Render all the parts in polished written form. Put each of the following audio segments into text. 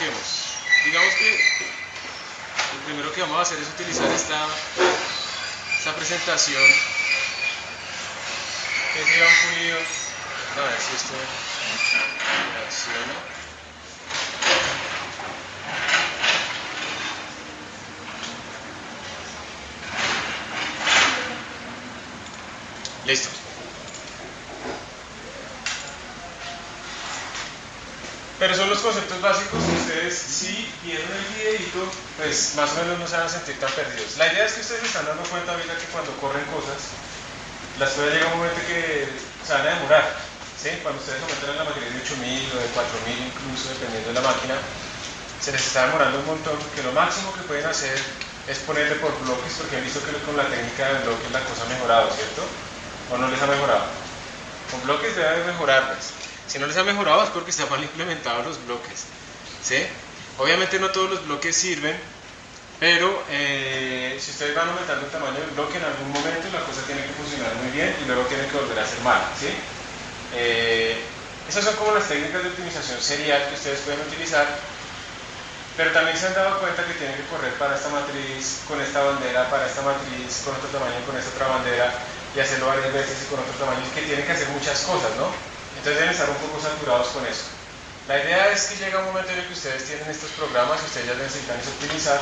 expliquemos. Digamos que lo primero que vamos a hacer es utilizar esta presentación que lleva un pulido. A ver si esto reacciona. Listo. Pero son los conceptos básicos que ustedes, si vieron el videito, pues más o menos no se van a sentir tan perdidos. La idea es que ustedes se están dando cuenta ahorita que cuando corren cosas, las cosas llega un momento que se van a demorar, ¿sí? Cuando ustedes aumentan la matriz de 8000 o de 4000 incluso, dependiendo de la máquina, se les está demorando un montón, que lo máximo que pueden hacer es ponerle por bloques, porque han visto que con la técnica de bloques la cosa ha mejorado, ¿cierto? ¿O no les ha mejorado? Con bloques debe mejorarles. Si no les ha mejorado es porque están mal implementados los bloques, ¿sí? Obviamente no todos los bloques sirven, pero si ustedes van aumentando el tamaño del bloque en algún momento la cosa tiene que funcionar muy bien y luego tiene que volver a ser mala, ¿sí? Esas son como las técnicas de optimización serial que ustedes pueden utilizar, pero también se han dado cuenta que tienen que correr para esta matriz, con esta bandera, para esta matriz, con otro tamaño, con esta otra bandera, y hacerlo varias veces y con otros tamaños, que tienen que hacer muchas cosas, ¿no? Entonces deben estar un poco saturados con eso. La idea es que llega un momento en el que ustedes tienen estos programas y ustedes ya necesitan optimizar,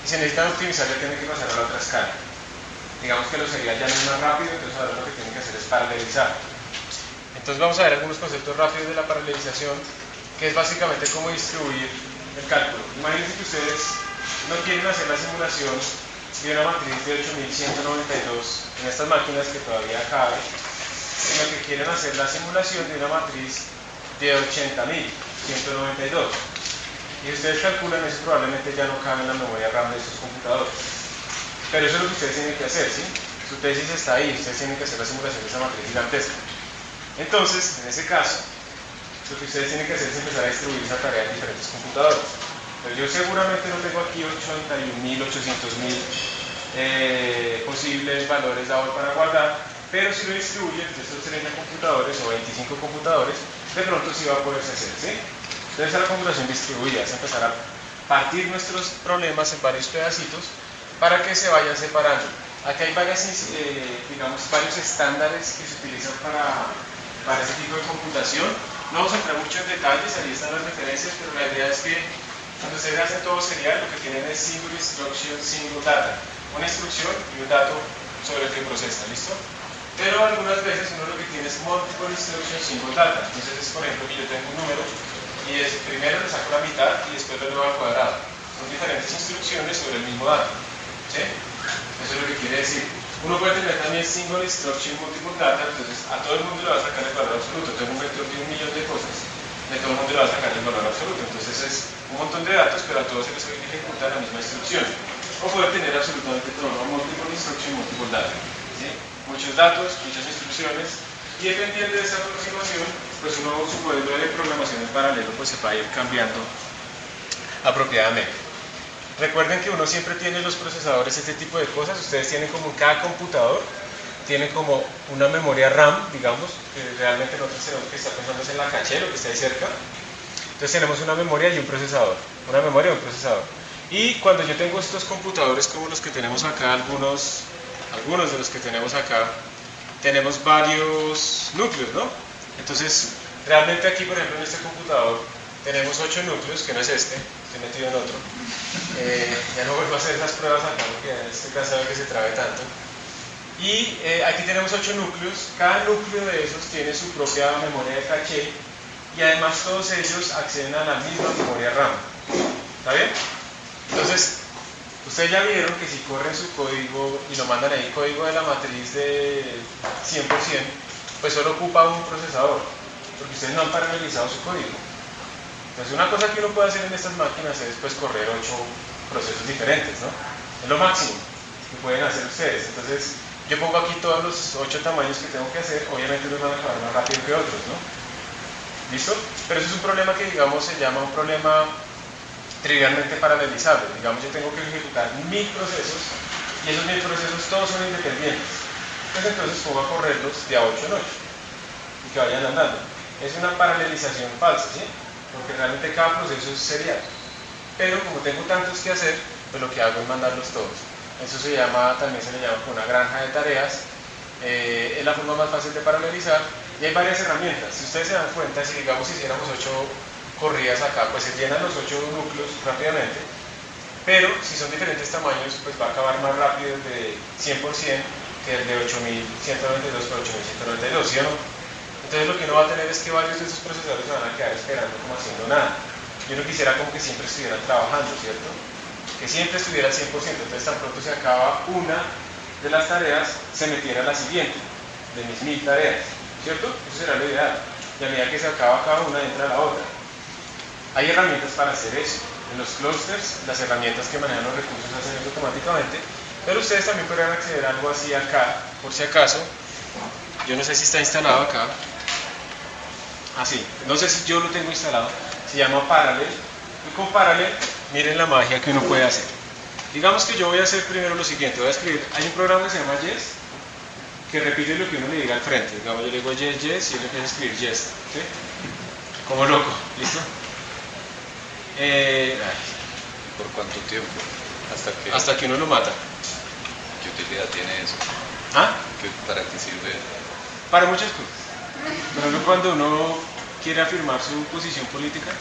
y si necesitan optimizar ya tienen que pasar a la otra escala. Digamos que lo serial ya no es más rápido, entonces ahora lo que tienen que hacer es paralelizar. Entonces vamos a ver algunos conceptos rápidos de la paralelización, que es básicamente cómo distribuir el cálculo. Imagínense que ustedes no quieren hacer la simulación de una matriz de 8192 en estas máquinas que todavía cabe, sino que quieren hacer la simulación de una matriz de 80.192. Y ustedes calculan eso, probablemente ya no cabe en la memoria RAM de estos computadores. Pero eso es lo que ustedes tienen que hacer, ¿sí? Su tesis está ahí, ustedes tienen que hacer la simulación de esa matriz gigantesca. Entonces, en ese caso, lo que ustedes tienen que hacer es empezar a distribuir esa tarea en diferentes computadores. Pero yo seguramente no tengo aquí 81.000, 800.000 posibles valores dados para guardar, pero si lo distribuyen de estos 30 computadores o 25 computadores, de pronto sí va a poderse hacer, ¿sí? Entonces a la computación distribuida es empezar a partir nuestros problemas en varios pedacitos para que se vayan separando. Aquí hay varios estándares que se utilizan para ese tipo de computación. No vamos a entrar mucho en detalles, ahí están las referencias, pero la idea es que cuando ustedes hacen todo serial, lo que tienen es single instruction, single data. Una instrucción y un dato sobre el que procesa, ¿listo? Pero algunas veces uno lo que tiene es multiple instruction, single data. Entonces es, por ejemplo, que yo tengo un número y primero le saco la mitad y después lo llevo al cuadrado. Son diferentes instrucciones sobre el mismo dato, ¿sí? Eso es lo que quiere decir. Uno puede tener también single instruction, multiple data, entonces a todo el mundo le va a sacar el valor absoluto. Tengo un vector de 1.000.000 de cosas, de todo el mundo le va a sacar el valor absoluto. Entonces es un montón de datos, pero a todos se les ejecuta la misma instrucción. O puede tener absolutamente todo, ¿no? Multiple instruction, multiple data, ¿sí? Muchos datos, muchas instrucciones, y dependiendo de esa aproximación, pues su modelo de programación en paralelo pues se va a ir cambiando apropiadamente. Recuerden que uno siempre tiene los procesadores, este tipo de cosas. Ustedes tienen como en cada computador, tienen como una memoria RAM, digamos, que realmente nosotros tenemos que estar pensando en la caché, lo que está ahí cerca. Entonces tenemos una memoria y un procesador, una memoria y un procesador. Y cuando yo tengo estos computadores como los que tenemos acá, algunos de los que tenemos acá, tenemos varios núcleos, ¿no? Entonces, realmente aquí, por ejemplo, en este computador, tenemos 8 núcleos, que no es este, estoy metido en otro. Ya no vuelvo a hacer esas pruebas acá, porque estoy cansado de que se trabe tanto. Y aquí tenemos 8 núcleos, cada núcleo de esos tiene su propia memoria de caché, y además todos ellos acceden a la misma memoria RAM. ¿Está bien? Entonces, ustedes ya vieron que si corren su código y lo mandan ahí, código de la matriz de 100%, pues solo ocupa un procesador, porque ustedes no han paralelizado su código. Entonces una cosa que uno puede hacer en estas máquinas es pues correr 8 procesos diferentes, ¿no? Es lo máximo que pueden hacer ustedes. Entonces yo pongo aquí todos los 8 tamaños que tengo que hacer, obviamente unos van a acabar más rápido que otros, ¿no? ¿Listo? Pero eso es un problema que, digamos, se llama un problema trivialmente paralelizable. Digamos, yo tengo que ejecutar 1000 procesos y esos 1000 procesos todos son independientes. Pues entonces pongo a correrlos de a 8 en 8 y que vayan andando. Es una paralelización falsa, ¿sí? porque realmente cada proceso es serial. Pero como tengo tantos que hacer, pues lo que hago es mandarlos todos. Eso se llama, también se le llama una granja de tareas. Es la forma más fácil de paralelizar y hay varias herramientas. Si ustedes se dan cuenta, si digamos hiciéramos 8 corridas acá, pues se llenan los 8 núcleos rápidamente, pero si son diferentes tamaños, pues va a acabar más rápido el de 100% que el de 8192 por 8192, ¿sí o no? Entonces lo que uno va a tener es que varios de esos procesadores se van a quedar esperando como haciendo nada. Yo no quisiera como que siempre estuvieran trabajando, ¿cierto? Que siempre estuviera al 100%, entonces tan pronto se acaba una de las tareas, se metiera a la siguiente, de mis 1000 tareas, ¿cierto? Eso será lo ideal. Y a medida que se acaba cada una, entra la otra. Hay herramientas para hacer eso. En los clusters, las herramientas que manejan los recursos hacen eso automáticamente, pero ustedes también podrían acceder a algo así acá, por si acaso. Yo no sé si está instalado acá. Así, no sé si yo lo tengo instalado. Se llama Parallel. Y con Parallel, miren la magia que uno puede hacer. Digamos que yo voy a hacer primero lo siguiente. Voy a escribir, hay un programa que se llama Yes, que repite lo que uno le diga al frente. Digamos, yo le digo Yes, Yes, y él empieza a escribir Yes, ¿sí? Como loco, ¿listo? ¿Por cuánto tiempo? Hasta que uno lo mata. ¿Qué utilidad tiene eso? ¿Ah? ¿Para qué sirve? Para muchas cosas. Por ejemplo, cuando uno quiere afirmar su posición política,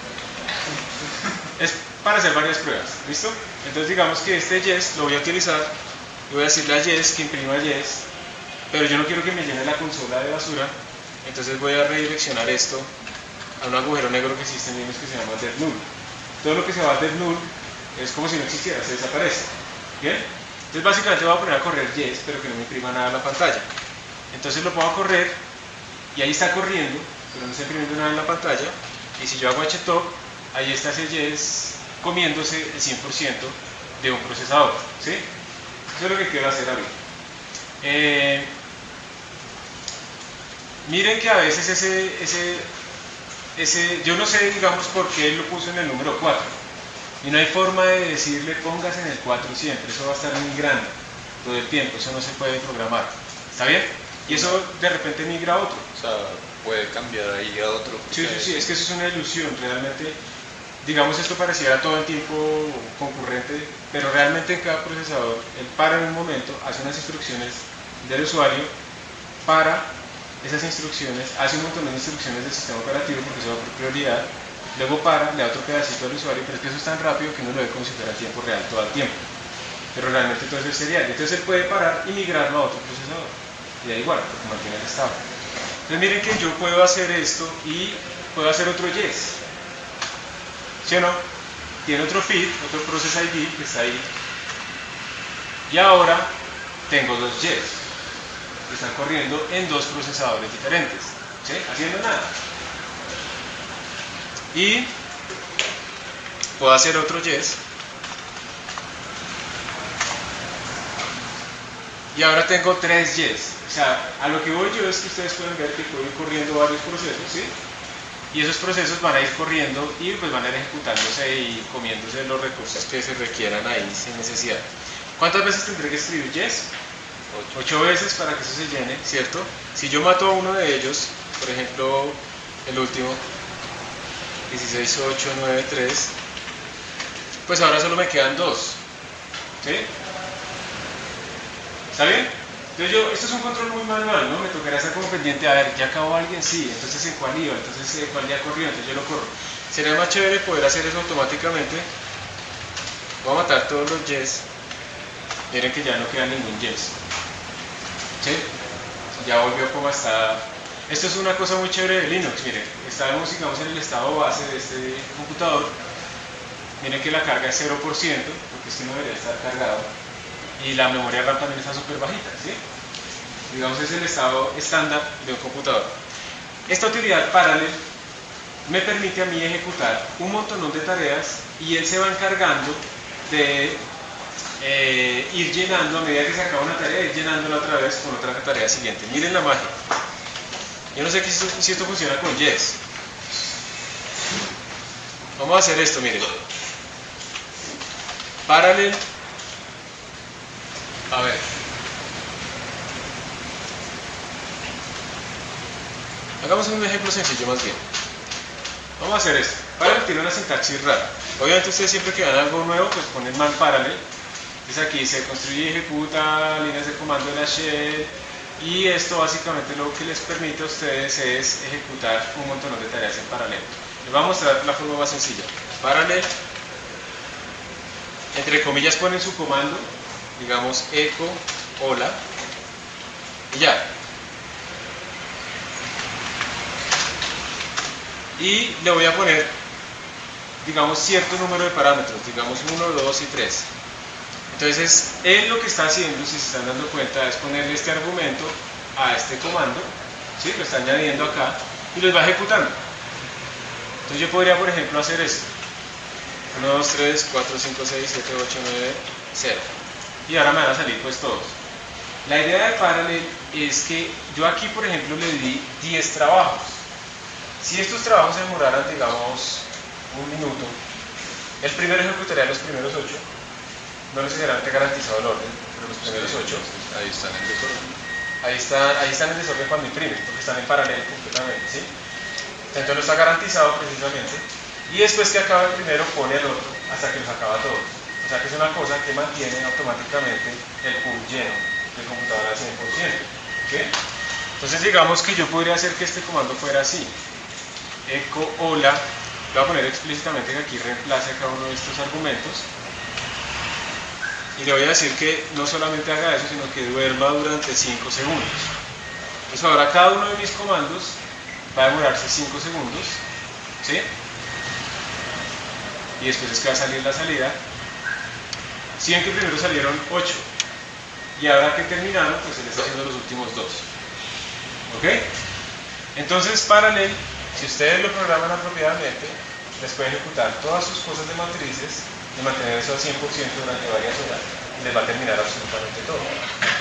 es para hacer varias pruebas, ¿listo? Entonces digamos que este Yes lo voy a utilizar, y voy a decirle a Yes que imprima Yes, pero yo no quiero que me llene la consola de basura, entonces voy a redireccionar esto a un agujero negro que existe en Linux que se llama dead null. Todo lo que se va a dead null es como si no existiera, se desaparece. ¿Bien? Entonces básicamente voy a poner a correr Yes, pero que no me imprima nada en la pantalla. Entonces lo pongo a correr y ahí está corriendo, pero no está imprimiendo nada en la pantalla. Y si yo hago htop, ahí está ese Yes comiéndose el 100% de un procesador. ¿Sí? Eso es lo que quiero hacer ahorita. Miren que a veces yo no sé, digamos, por qué él lo puso en el número 4. Y no hay forma de decirle póngase en el 4 siempre, eso va a estar muy grande todo el tiempo, eso no se puede programar. ¿Está bien? Y eso de repente migra a otro. O sea, puede cambiar ahí a otro. Sí, es que eso es una ilusión, realmente. Digamos, esto pareciera todo el tiempo concurrente, pero realmente en cada procesador, él para en un momento, hace unas instrucciones del usuario, para esas instrucciones, hace un montón de instrucciones del sistema operativo porque eso va por prioridad, luego para, le da otro pedacito al usuario, pero es que eso es tan rápido que uno lo ve como si fuera a tiempo real todo el tiempo. Pero realmente todo eso es serial. Entonces él puede parar y migrarlo a otro procesador. Y da igual, porque mantiene el estado. Entonces miren que yo puedo hacer esto y puedo hacer otro Yes. ¿Sí o no? Tiene otro feed, otro process ID que está ahí. Y ahora tengo dos Yes que están corriendo en dos procesadores diferentes. ¿Sí? Haciendo nada. Y puedo hacer otro Yes. Y ahora tengo tres Yes. O sea, a lo que voy yo es que ustedes pueden ver que puedo ir corriendo varios procesos, ¿sí? Y esos procesos van a ir corriendo y pues van a ir ejecutándose y comiéndose los recursos que se requieran ahí sin necesidad. ¿Cuántas veces tendré que escribir Yes? 8 veces para que eso se llene, ¿cierto? Si yo mato a uno de ellos, por ejemplo, el último, 16893, pues ahora solo me quedan 2, ¿sí? ¿Está bien? Entonces esto es un control muy manual, ¿no? Me tocaría estar como pendiente, a ver, ¿ya acabó alguien? Sí, entonces ¿en cuál iba? Entonces ¿cuál ya corrió? Entonces yo lo corro. Sería más chévere poder hacer eso automáticamente. Voy a matar todos los Yes. Miren que ya no queda ningún Yes. ¿Sí? Ya volvió como está. Esto es una cosa muy chévere de Linux, miren. Estamos, digamos, en el estado base de este computador. Miren que la carga es 0%, porque esto no debería estar cargado. Y la memoria RAM también está súper bajita, ¿sí? Digamos, es el estado estándar de un computador. Esta utilidad Parallel me permite a mí ejecutar un montón de tareas y él se va encargando de ir llenando, a medida que se acaba una tarea, ir llenándola otra vez con otra tarea siguiente. Miren la magia. Yo no sé si esto funciona con Yes. Vamos a hacer esto, miren. Parallel. A ver. Hagamos un ejemplo sencillo más bien. Vamos a hacer esto. Parallel tiene una sintaxis rara. Obviamente ustedes siempre que vean algo nuevo, pues ponen man parallel. Entonces aquí se construye y ejecuta líneas de comando de la shell. Y esto básicamente lo que les permite a ustedes es ejecutar un montón de tareas en paralelo. Les voy a mostrar la forma más sencilla. Parallel, entre comillas ponen su comando, digamos echo, hola, y ya. Y le voy a poner, digamos, cierto número de parámetros, digamos 1, 2 y 3. Entonces, él lo que está haciendo, si se están dando cuenta, es ponerle este argumento a este comando, ¿sí? Lo está añadiendo acá y los va ejecutando. Entonces yo podría, por ejemplo, hacer esto. 1, 2, 3, 4, 5, 6, 7, 8, 9, 0. Y ahora me van a salir pues todos. La idea de Parallel es que yo aquí, por ejemplo, le di 10 trabajos. Si estos trabajos se demoraran, digamos, un minuto, el primero ejecutaría los primeros 8. No necesariamente garantizado el orden, pero los primeros 8. Ahí están en desorden. Ahí están en desorden cuando imprimen, porque están en paralelo completamente, ¿sí? Entonces no está garantizado precisamente. Y después que acaba el primero, pone el otro hasta que los acaba todos. O sea que es una cosa que mantiene automáticamente el pool lleno del computador al 100%. ¿Okay? Entonces digamos que yo podría hacer que este comando fuera así. Echo hola. Voy a poner explícitamente que aquí reemplace cada uno de estos argumentos. Y le voy a decir que no solamente haga eso, sino que duerma durante 5 segundos. Entonces ahora cada uno de mis comandos va a demorarse 5 segundos, ¿sí? Y después es que va a salir la salida. Si ven que primero salieron 8 y ahora que terminaron, pues él está haciendo los últimos 2. ¿Ok? Entonces Parallel, si ustedes lo programan apropiadamente, les puede ejecutar todas sus cosas de matrices y mantener eso al 100% durante varias horas y les va a terminar absolutamente todo.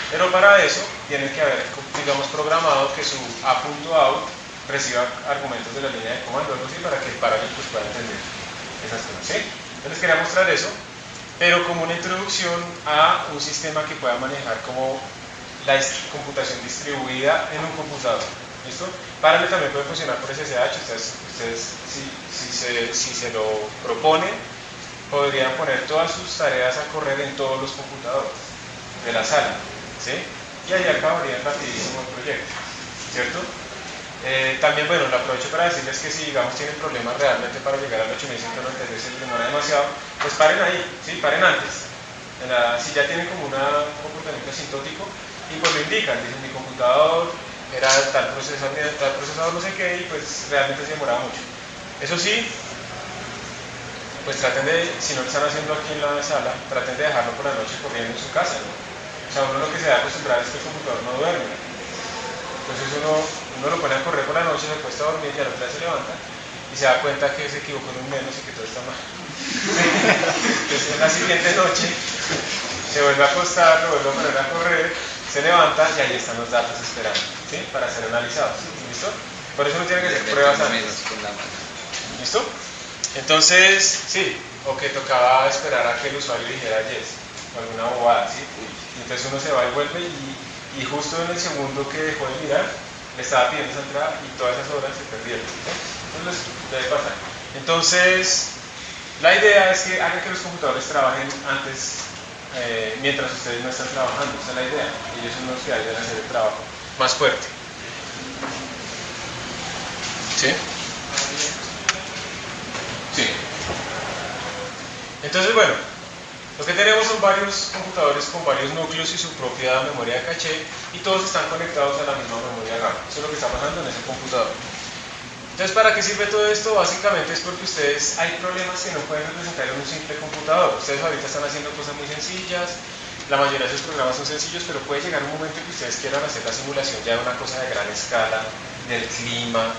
Pero para eso tienen que haber, digamos, programado que su a.out reciba argumentos de la línea de comando, algo así, para que el Parallel pues, pueda entender esas cosas, ¿sí? Entonces les quería mostrar eso, pero como una introducción a un sistema que pueda manejar como la computación distribuida en un computador. ¿Listo? Parallel también puede funcionar por SSH. Ustedes si se lo proponen, podrían poner todas sus tareas a correr en todos los computadores de la sala, ¿sí? Y ahí acabaría rapidísimo el proyecto, ¿cierto? También, bueno, lo aprovecho para decirles que si, digamos, tienen problemas realmente para llegar al 8193 se les demora demasiado, pues paren ahí, ¿sí? Paren antes. Si ya tienen como un comportamiento asintótico, y pues lo indican, dicen mi computador era tal procesador no sé qué, y pues realmente se demoraba mucho. Eso sí, pues traten de, si no lo están haciendo aquí en la sala, traten de dejarlo por la noche corriendo en su casa, ¿no? O sea, uno lo que se da a acostumbrar es que el computador no duerme. Entonces uno lo pone a correr por la noche, se acuesta a dormir y al otro día se levanta y se da cuenta que se equivocó en un menos y que todo está mal. Entonces en la siguiente noche se vuelve a acostar, lo vuelve a poner a correr, se levanta y ahí están los datos esperando, ¿sí? Para ser analizados. ¿Listo? Por eso uno tiene que hacer pruebas antes. ¿Listo? Entonces, sí, o que tocaba esperar a que el usuario dijera yes, o alguna bobada, ¿sí? Y entonces uno se va y vuelve y justo en el segundo que dejó de mirar, le estaba pidiendo esa entrada y todas esas horas se perdieron, ¿sí? Entonces, debe pasar. Entonces, la idea es que hagan que los computadores trabajen antes, mientras ustedes no están trabajando, esa es la idea. Ellos son los que deben hacer el trabajo más fuerte. ¿Sí? Sí. Entonces, bueno, lo que tenemos son varios computadores con varios núcleos y su propia memoria de caché y todos están conectados a la misma memoria RAM. Eso es lo que está pasando en ese computador. Entonces, ¿para qué sirve todo esto? Básicamente es porque ustedes hay problemas que no pueden representar en un simple computador. Ustedes ahorita están haciendo cosas muy sencillas, la mayoría de sus programas son sencillos, pero puede llegar un momento en que ustedes quieran hacer la simulación ya de una cosa de gran escala, del clima,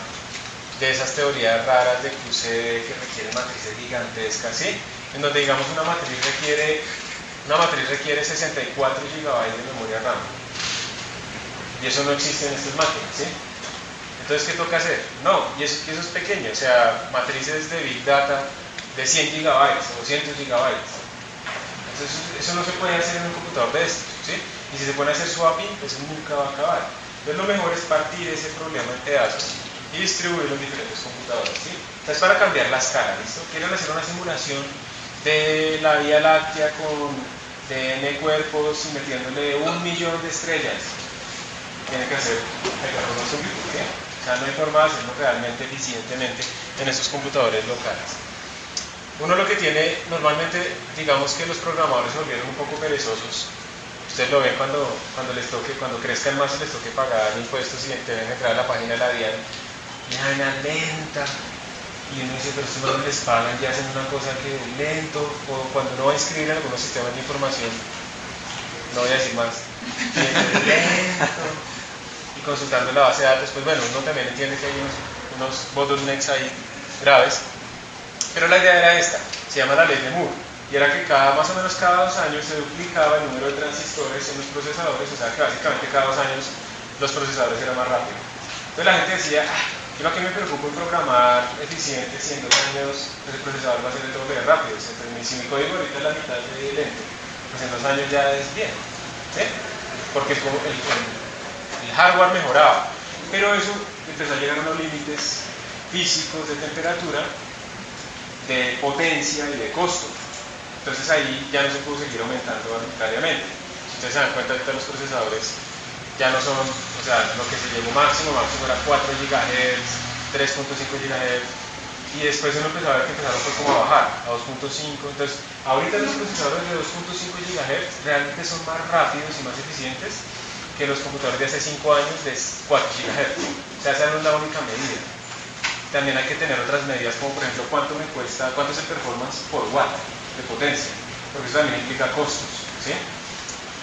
de esas teorías raras de QCD que requieren matrices gigantescas, ¿sí? En donde digamos una matriz requiere 64 GB de memoria RAM y eso no existe en estas máquinas, ¿sí? Entonces, ¿qué toca hacer? No, y eso es pequeño, o sea, matrices de Big Data de 100 GB o 200 GB. Entonces, eso no se puede hacer en un computador de estos, ¿sí? Y si se pone a hacer swapping, pues nunca va a acabar. Entonces, lo mejor es partir ese problema en pedazos y distribuirlo en diferentes computadores, ¿sí? Entonces, para cambiar la escala, ¿listo? Quieren hacer una simulación de la Vía Láctea con de n cuerpos y metiéndole 1 millón de estrellas. Tiene que hacer el cálculo súbito, ¿sí? O sea, no hay forma de hacerlo realmente eficientemente en estos computadores locales. Uno lo que tiene, normalmente, digamos que los programadores se volvieron un poco perezosos. Ustedes lo ven cuando crezcan más y les toque pagar impuestos y deben entrar a la página de la DIAN. Y vaina lenta. Y uno dice, pero estos no les pagan, ya hacen una cosa que es lento. O cuando uno va a escribir en algunos sistemas de información, no voy a decir más, y es lento. Y consultando la base de datos, pues bueno, uno también entiende que hay unos bottlenecks ahí graves. Pero la idea era esta, se llama la ley de Moore. Y era que más o menos cada 2 años se duplicaba el número de transistores en los procesadores, o sea que básicamente cada 2 años los procesadores eran más rápidos. Entonces la gente decía, yo lo que me preocupo en programar eficiente, si en 2 años pues el procesador va a ser el doble de rápido. Si mi código ahorita es la mitad de lento, pues en 2 años ya es bien, ¿sí? Porque el hardware mejoraba, pero eso empezó a llegar a unos límites físicos de temperatura, de potencia y de costo. Entonces ahí ya no se pudo seguir aumentando arbitrariamente. Si ustedes se dan cuenta, ahorita los procesadores ya no son, o sea, lo que se llegó máximo era 4 GHz, 3.5 GHz, y después uno empezó a ver que empezaron como a bajar a 2.5. Entonces, ahorita los procesadores de 2.5 GHz realmente son más rápidos y más eficientes que los computadores de hace 5 años de 4 GHz. O sea, esa no es la única medida. También hay que tener otras medidas, como por ejemplo cuánto es el performance por watt de potencia, porque eso también implica costos, ¿sí?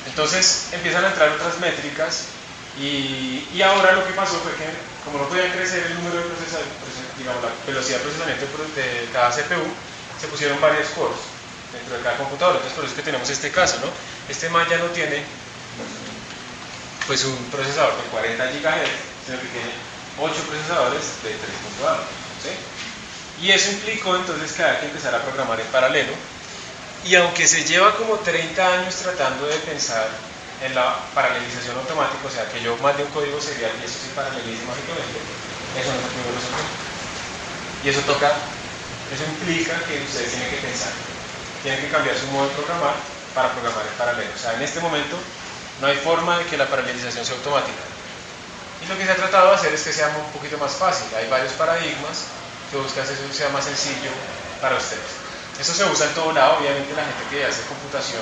Entonces empiezan a entrar otras métricas y ahora lo que pasó fue que como no podían crecer el número de procesadores, digamos la velocidad de procesamiento de cada CPU, se pusieron varios cores dentro de cada computador. Entonces por eso es que tenemos este caso, ¿no? Este man ya no tiene pues un procesador de 40 GHz, sino que tiene 8 procesadores de 3.2, ¿sí? Y eso implicó entonces que hay que empezar a programar en paralelo. Y aunque se lleva como 30 años tratando de pensar en la paralelización automática, o sea, que yo mande un código serial y eso se paralelice mágicamente, eso no se puede resolver. Y eso implica que ustedes tienen que pensar, tienen que cambiar su modo de programar para programar en paralelo. O sea, en este momento no hay forma de que la paralelización sea automática. Y lo que se ha tratado de hacer es que sea un poquito más fácil. Hay varios paradigmas que buscan que eso sea más sencillo para ustedes. Eso se usa en todo lado, obviamente la gente que hace computación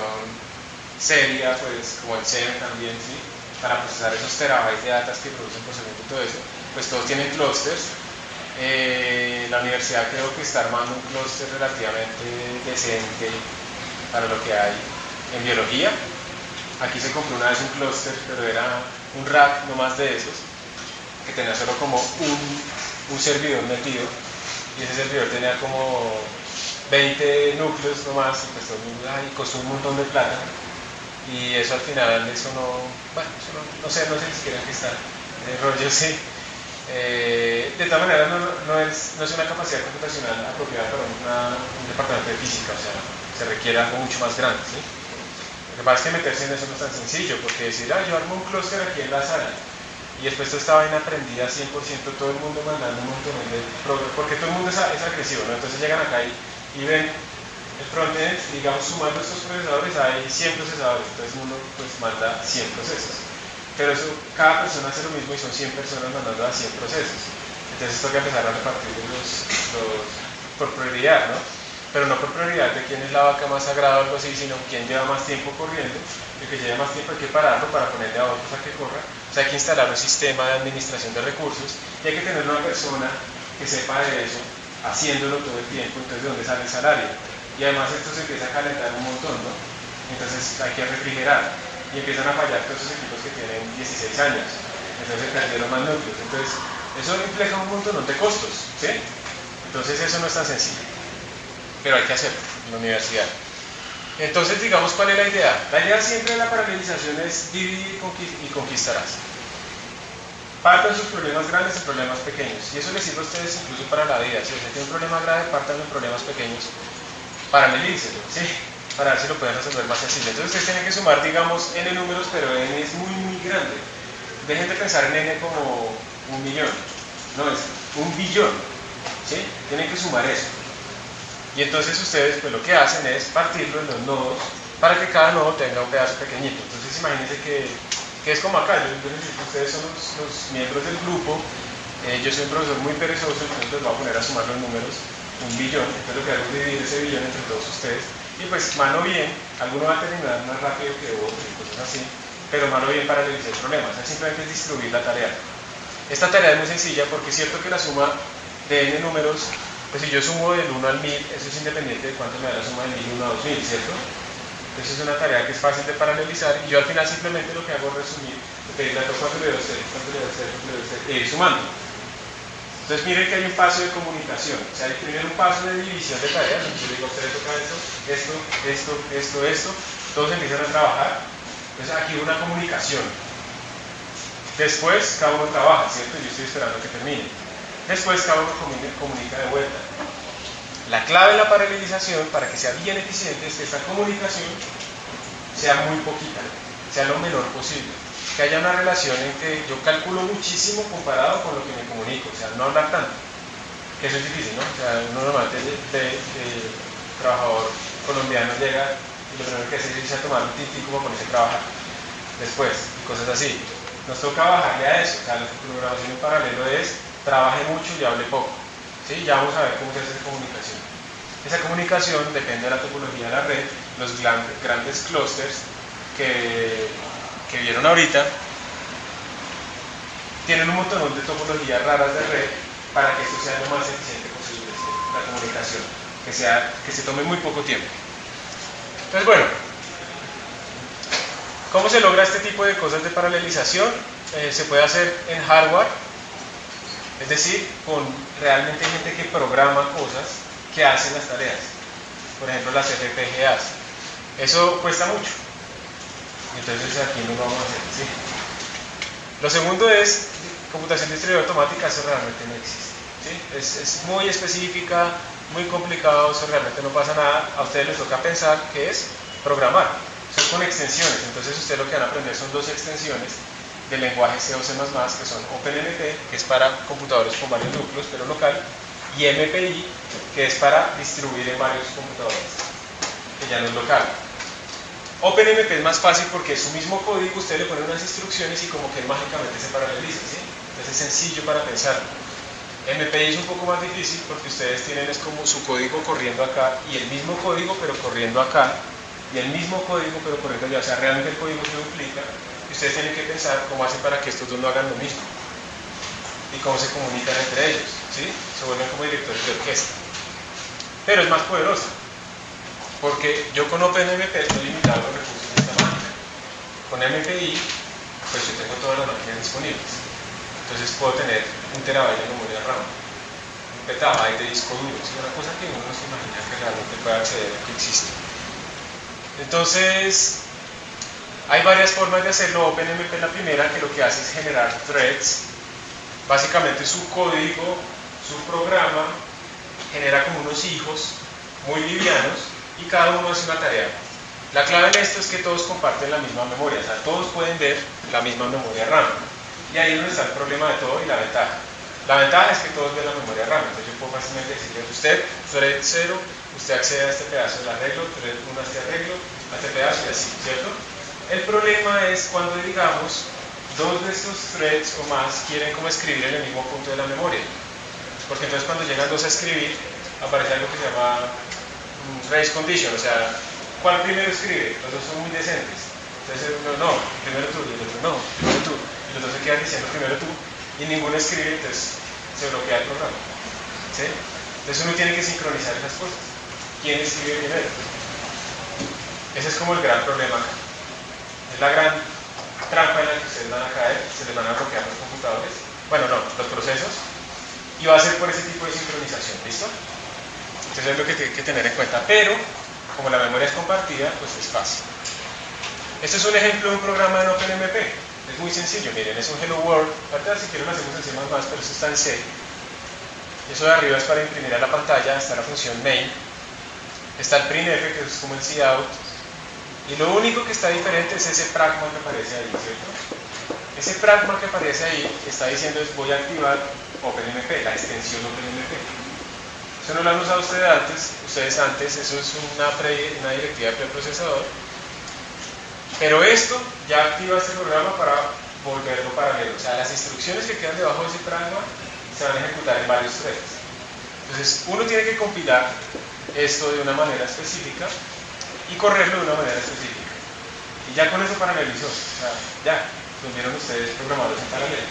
seria, pues como el CERN también, ¿sí? Para procesar esos terabytes de datos que producen por segundo y todo eso, pues todos tienen clústeres. La universidad creo que está armando un clúster relativamente decente para lo que hay en biología. Aquí se compró una vez un clúster, pero era un rack no más de esos, que tenía solo como un servidor metido, y ese servidor tenía como 20 núcleos nomás, y pues todo el mundo, costó un montón de plata, y eso al final, eso no sé ni siquiera en qué está el rollo, sí. De todas maneras no es una capacidad computacional apropiada para un departamento de física, o sea, se requiere algo mucho más grande, ¿sí? Lo que pasa es que meterse en eso no es tan sencillo, porque decir, yo armo un clúster aquí en la sala, y después toda esta vaina aprendida 100%, todo el mundo mandando un montón de programas, porque todo el mundo es agresivo, ¿no? Entonces llegan acá y ven el frontend, digamos, sumando estos procesadores, hay 100 procesadores, entonces uno pues manda 100 procesos. Pero eso, cada persona hace lo mismo y son 100 personas mandando a 100 procesos. Entonces toca empezar a repartir por prioridad, ¿no? Pero no por prioridad de quién es la vaca más sagrada o algo así, sino quién lleva más tiempo corriendo. El que lleva más tiempo hay que pararlo para ponerle a otros a que corra. O sea, hay que instalar un sistema de administración de recursos y hay que tener una persona que sepa de eso, haciéndolo todo el tiempo. Entonces, ¿de dónde sale el salario? Y además esto se empieza a calentar un montón, ¿no? Entonces hay que refrigerar y empiezan a fallar todos esos equipos que tienen 16 años. Entonces perdieron más núcleos. Entonces, eso implica un montón de costos, ¿sí? Entonces eso no es tan sencillo, pero hay que hacerlo en la universidad. Entonces, digamos, ¿cuál es la idea? La idea siempre de la paralelización es dividir y conquistarás. Partan sus problemas grandes en problemas pequeños, y eso les sirve a ustedes incluso para la vida. Si usted tiene un problema grave, partan en problemas pequeños, paralelícenselo, ¿sí? Para ver si lo pueden resolver más sencillo. Entonces ustedes tienen que sumar, digamos, n números, pero n es muy, muy grande. Dejen de pensar en n como 1 millón. no, es 1.000.000.000, ¿sí? Tienen que sumar eso. Y entonces ustedes pues lo que hacen es partirlo en los nodos para que cada nodo tenga un pedazo pequeñito. Entonces imagínense que es como acá, yo necesito que ustedes son los miembros del grupo, yo soy un profesor muy perezoso, entonces les voy a poner a sumar los números, 1.000.000.000, entonces lo que hago es dividir ese billón entre todos ustedes, y pues mano bien, alguno va a terminar más rápido que otro y cosas así, pero mano bien para realizar el problema, o sea, simplemente es distribuir la tarea. Esta tarea es muy sencilla porque es cierto que la suma de n números, pues si yo sumo del 1 al 1000, eso es independiente de cuánto me da la suma del 1001 a 2000, ¿cierto? Entonces es una tarea que es fácil de paralelizar y yo al final simplemente lo que hago es resumir, pedirle a todo cuánto le debo hacer, e ir sumando. Entonces miren que hay un paso de comunicación, o sea, hay primero un paso de división de tareas, yo digo a ustedes toca esto, todos empiezan a trabajar, entonces aquí hay una comunicación. Después cada uno trabaja, ¿cierto? Yo estoy esperando que termine. Después cada uno comunica de vuelta. La clave de la paralelización para que sea bien eficiente es que esta comunicación sea muy poquita, sea lo menor posible. Que haya una relación en que yo calculo muchísimo comparado con lo que me comunico, o sea, no hablar tanto. Que eso es difícil, ¿no? O sea, uno normalmente de trabajador colombiano llega y lo primero que hace es irse a tomar un tintico para ponerse a trabajar. Después, cosas así. Nos toca bajarle a eso, o sea, la programación en paralelo es trabaje mucho y hable poco. ¿Sí? Ya vamos a ver cómo se hace esa comunicación. Esa comunicación depende de la topología de la red, los grandes clusters que vieron ahorita tienen un montón de topologías raras de red para que esto sea lo más eficiente posible, ¿sí? La comunicación, que se tome muy poco tiempo. Entonces, bueno, ¿cómo se logra este tipo de cosas de paralelización? Se puede hacer en hardware, es decir, con realmente gente que programa cosas que hacen las tareas. Por ejemplo, las FPGAs. Eso cuesta mucho. Entonces aquí no lo vamos a hacer, ¿sí? Lo segundo es computación distribuida automática, eso realmente no existe, ¿sí? Es muy específica, muy complicado, eso realmente no pasa nada. A ustedes les toca pensar que es programar, son con extensiones. Entonces ustedes lo que van a aprender son dos extensiones del lenguaje C o C++, que son OpenMP, que es para computadores con varios núcleos, pero local, y MPI, que es para distribuir en varios computadores, que ya no es local. OpenMP es más fácil porque es su mismo código, usted le pone unas instrucciones y como que mágicamente se paraleliza, ¿sí? Entonces es sencillo para pensar. MPI es un poco más difícil porque ustedes tienen es como su código corriendo acá y el mismo código pero corriendo acá y el mismo código pero corriendo allá, o sea, realmente el código se duplica y ustedes tienen que pensar cómo hacen para que estos dos no hagan lo mismo y cómo se comunican entre ellos, ¿sí? Se vuelven como directores de orquesta. Pero es más poderosa. Porque yo con OpenMP estoy limitado a los recursos de esta máquina. Con MPI, pues yo tengo todas las máquinas disponibles. Entonces puedo tener 1 terabyte de memoria RAM, 1 petabyte de disco duro, es una cosa que uno no se imagina que realmente pueda acceder a que existe. Entonces, hay varias formas de hacerlo. OpenMP es la primera, que lo que hace es generar threads. Básicamente su código, su programa, genera como unos hijos muy livianos y cada uno hace una tarea. La clave en esto es que todos comparten la misma memoria, o sea, todos pueden ver la misma memoria RAM. Y ahí es donde está el problema de todo y la ventaja. La ventaja es que todos ven la memoria RAM, entonces yo puedo fácilmente decirle a usted, thread 0, usted accede a este pedazo del arreglo, thread 1 a este arreglo, a este pedazo y así, ¿cierto? El problema es cuando, digamos, dos de estos threads o más quieren como escribir en el mismo punto de la memoria. Porque entonces cuando llegan dos a escribir, aparece algo que se llama race condition, o sea, ¿cuál primero escribe? Los dos son muy decentes. Entonces uno no, primero tú, y el otro no, primero tú. Y los dos se quedan diciendo primero tú, y ninguno escribe, entonces se bloquea el programa. ¿Sí? Entonces uno tiene que sincronizar esas cosas. ¿Quién escribe primero? Ese es como el gran problema acá. Es la gran trampa en la que ustedes van a caer, se les van a bloquear los computadores, bueno no, los procesos, y va a ser por ese tipo de sincronización, ¿listo? Entonces es lo que tienen que tener en cuenta, pero como la memoria es compartida, pues es fácil. Este es un ejemplo de un programa en OpenMP, es muy sencillo, miren, es un Hello World, ahorita si quieren lo hacemos en C++, pero eso está en C. Eso de arriba es para imprimir a la pantalla, está la función main, está el printf, que es como el cout, y lo único que está diferente es ese pragma que aparece ahí, ¿cierto? Ese pragma que aparece ahí está diciendo es voy a activar OpenMP, la extensión OpenMP. Eso no lo han usado ustedes antes, eso es una directiva de preprocesador. Pero esto ya activa este programa para volverlo paralelo. O sea, las instrucciones que quedan debajo de ese pragma se van a ejecutar en varios threads. Entonces, uno tiene que compilar esto de una manera específica y correrlo de una manera específica. Y ya con eso paralelizó. O sea, ya, volvieron ustedes programados en paralelo.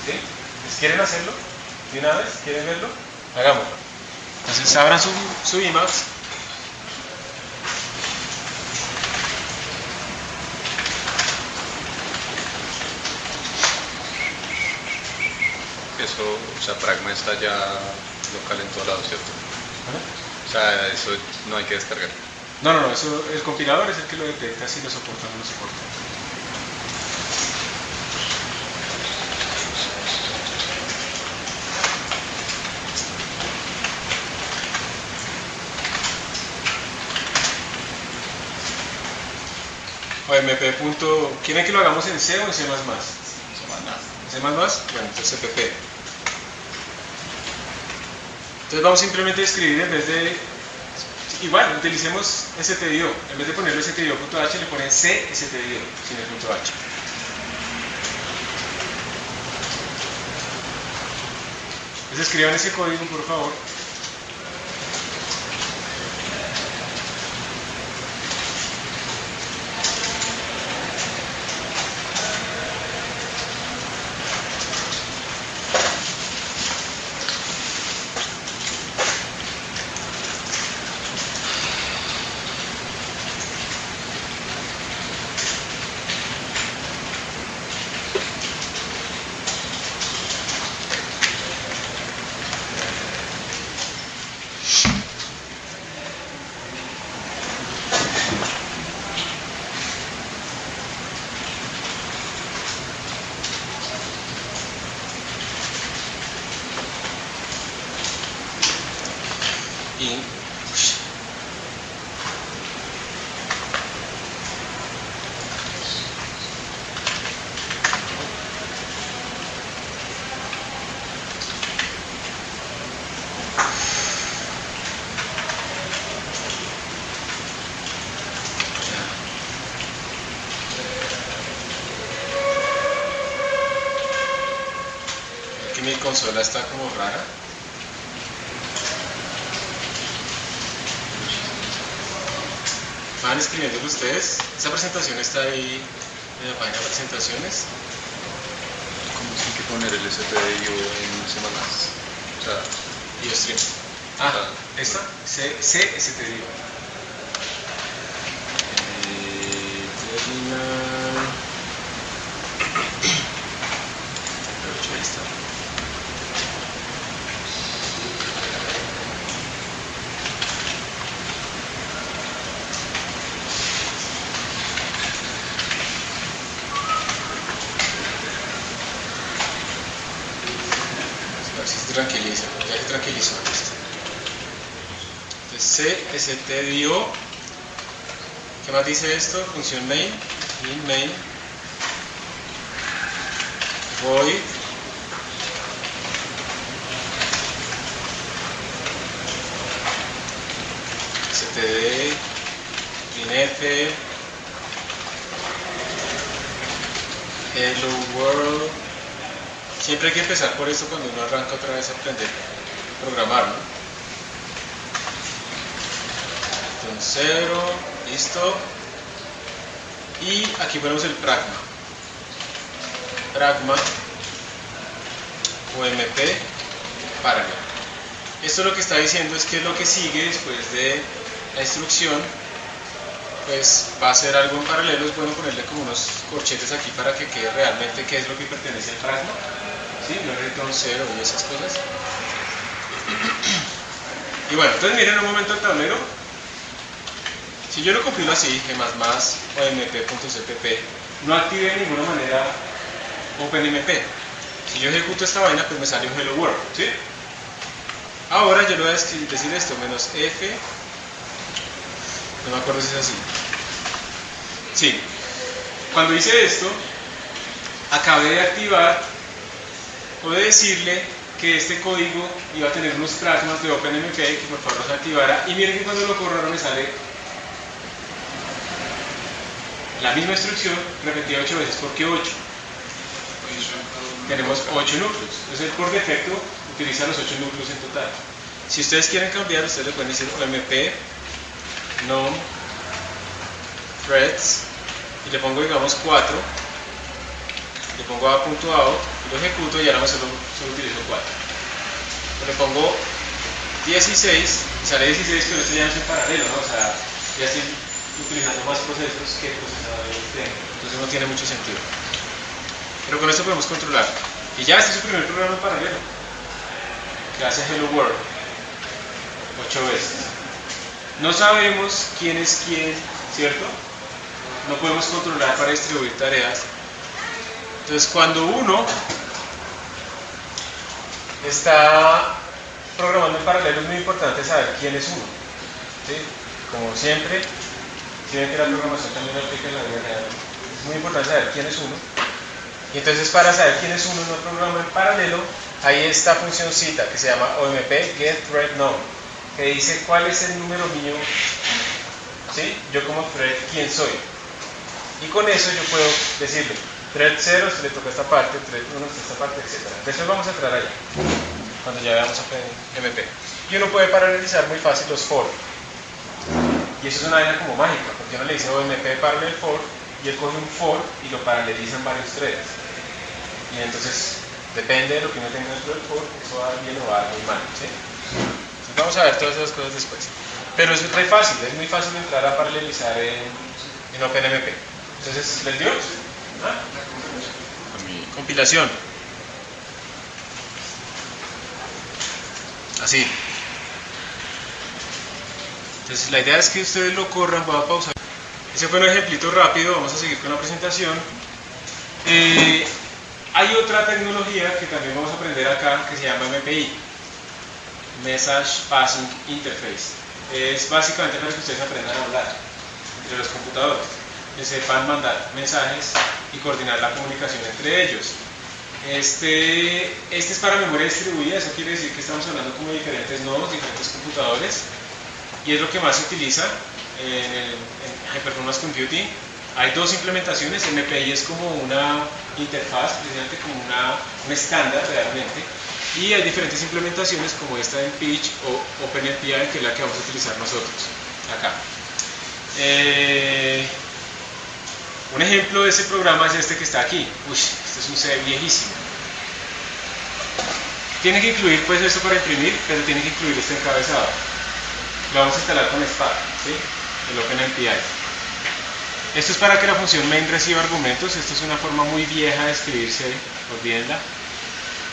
¿Sí? ¿Les quieren hacerlo? ¿De una vez? ¿Quieren verlo? Hagámoslo. Entonces, abran su Emacs. Eso, o sea, Pragma está ya local en todo lado, ¿cierto? O sea, eso no hay que descargar. No, eso, el compilador es el que lo detecta si lo soporta o no lo soporta. OMP. ¿Quieren que lo hagamos en C o en C++? ¿C++? Bueno, entonces CPP. Entonces vamos simplemente a escribir en vez de... Igual, utilicemos stdio. En vez de ponerle stdio.h, le ponen cstdio sin el punto h. Entonces escriban ese código, por favor. Mi consola está como rara. ¿Van escribiendo ustedes? Esa presentación está ahí en la página de presentaciones. ¿Cómo es que hay que poner el stdio en C++? O sea, IOStream. ¿Esta? cstdio. Terminal. Ahí está. A ver si se tranquiliza, ya se tranquilizó. Entonces cstdio. ¿Qué más dice esto? Función main, in main, void, std, inf, hello world. Siempre hay que empezar por esto cuando uno arranca otra vez a aprender a programar, ¿no? Entonces 0, listo. Y aquí ponemos el pragma. Pragma OMP parallel. Esto lo que está diciendo es que lo que sigue después de la instrucción pues va a ser algo en paralelo. Es bueno ponerle como unos corchetes aquí para que quede realmente qué es lo que pertenece al pragma, ¿sí? No el return 0 y esas cosas. Y bueno, entonces miren un momento el tablero. Si yo lo compilo así, G++ omp.cpp, no active de ninguna manera OpenMP. Si yo ejecuto esta vaina, pues me sale un hello world, ¿sí? Ahora yo le voy a decir esto, menos F, no me acuerdo si es así. Sí, cuando hice esto, acabé de activar o de decirle que este código iba a tener unos pragmas de OpenMP, que por favor los activara, y miren que cuando lo corro ahora me sale la misma instrucción repetida 8 veces. ¿Por qué 8? Tenemos 8 núcleos, entonces por defecto utiliza los 8 núcleos en total. Si ustedes quieren cambiar, ustedes le pueden decir OMP num threads y le pongo, digamos, 4, le pongo a.out y lo ejecuto y ahora solo utilizo 4. Le pongo 16 y sale 16, pero esto ya no es en paralelo, ¿no? O sea, ya estoy utilizando más procesos que procesadores tengo, entonces no tiene mucho sentido. Pero con esto podemos controlar. Y ya este es su primer programa en paralelo, que hace Hello World 8 veces. No sabemos quién es quién, ¿cierto? No podemos controlar para distribuir tareas. Entonces cuando uno está programando en paralelo es muy importante saber quién es uno, ¿sí? Como siempre, si ven que la programación también aplica en la vida real, es muy importante saber quién es uno. Y entonces para saber quién es uno en un programa en paralelo, hay esta funcióncita que se llama OMP getThreadNum, que dice cuál es el número mío, ¿sí? Yo como thread, quién soy. Y con eso yo puedo decirle, thread 0 se le toca esta parte, thread 1 esta parte, etc. Después vamos a entrar allá, cuando ya veamos OpenMP. Y uno puede paralelizar muy fácil los for. Y eso es una vaina como mágica, porque uno le dice OMP parallel for, y él coge un for y lo paraleliza en varios threads. Y entonces, depende de lo que uno tenga dentro del for, eso va bien o va muy mal, ¿sí? Entonces vamos a ver todas esas cosas después. Pero eso es muy fácil, es muy fácil entrar a paralelizar en OpenMP. Entonces, ¿les dio? ¿Ah? Compilación. Así. Entonces la idea es que ustedes lo corran, voy a pausar. Ese fue un ejemplito rápido, vamos a seguir con la presentación. Hay otra tecnología que también vamos a aprender acá que se llama MPI, Message Passing Interface. Es básicamente para que ustedes aprendan a hablar entre los computadores, que sepan mandar mensajes y coordinar la comunicación entre ellos. Este es para memoria distribuida, eso quiere decir que estamos hablando como de diferentes nodos, diferentes computadores, y es lo que más se utiliza en High Performance Computing. Hay dos implementaciones. MPI es como una interfaz, precisamente como un estándar realmente, y hay diferentes implementaciones como esta en Pitch o OpenMPI, que es la que vamos a utilizar nosotros acá. Un ejemplo de ese programa es este que está aquí. Uy, este es un C viejísimo. Tiene que incluir pues esto para imprimir, pero tiene que incluir este encabezado. Lo vamos a instalar con Spark, ¿sí? El OpenMPI. Esto es para que la función main reciba argumentos. Esto es una forma muy vieja de escribirse, olvídenla.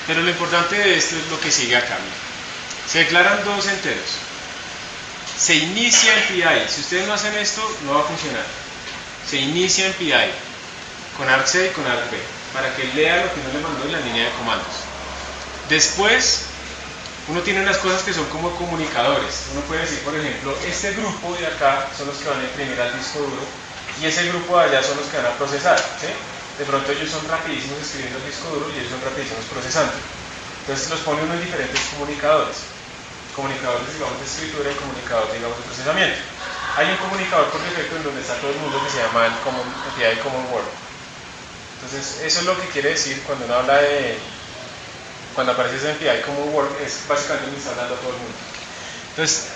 Pero lo importante de esto es lo que sigue acá. Se declaran dos enteros. Se inicia en PI. Si ustedes no hacen esto, no va a funcionar. Se inicia en PI con argc y con argv para que lea lo que uno le mandó en la línea de comandos. Después, uno tiene unas cosas que son como comunicadores. Uno puede decir, por ejemplo, este grupo de acá son los que van a imprimir al disco duro y ese grupo de allá son los que van a procesar, ¿sí? De pronto ellos son rapidísimos escribiendo el disco duro y ellos son rapidísimos procesando. Entonces los pone uno en diferentes comunicadores. Comunicadores, digamos, de escritura y comunicadores, digamos, de procesamiento. Hay un comunicador por defecto en donde está todo el mundo que se llama el API Common Word. Entonces eso es lo que quiere decir cuando uno habla de... Cuando aparece ese API Common Word, es básicamente donde está hablando a todo el mundo. Entonces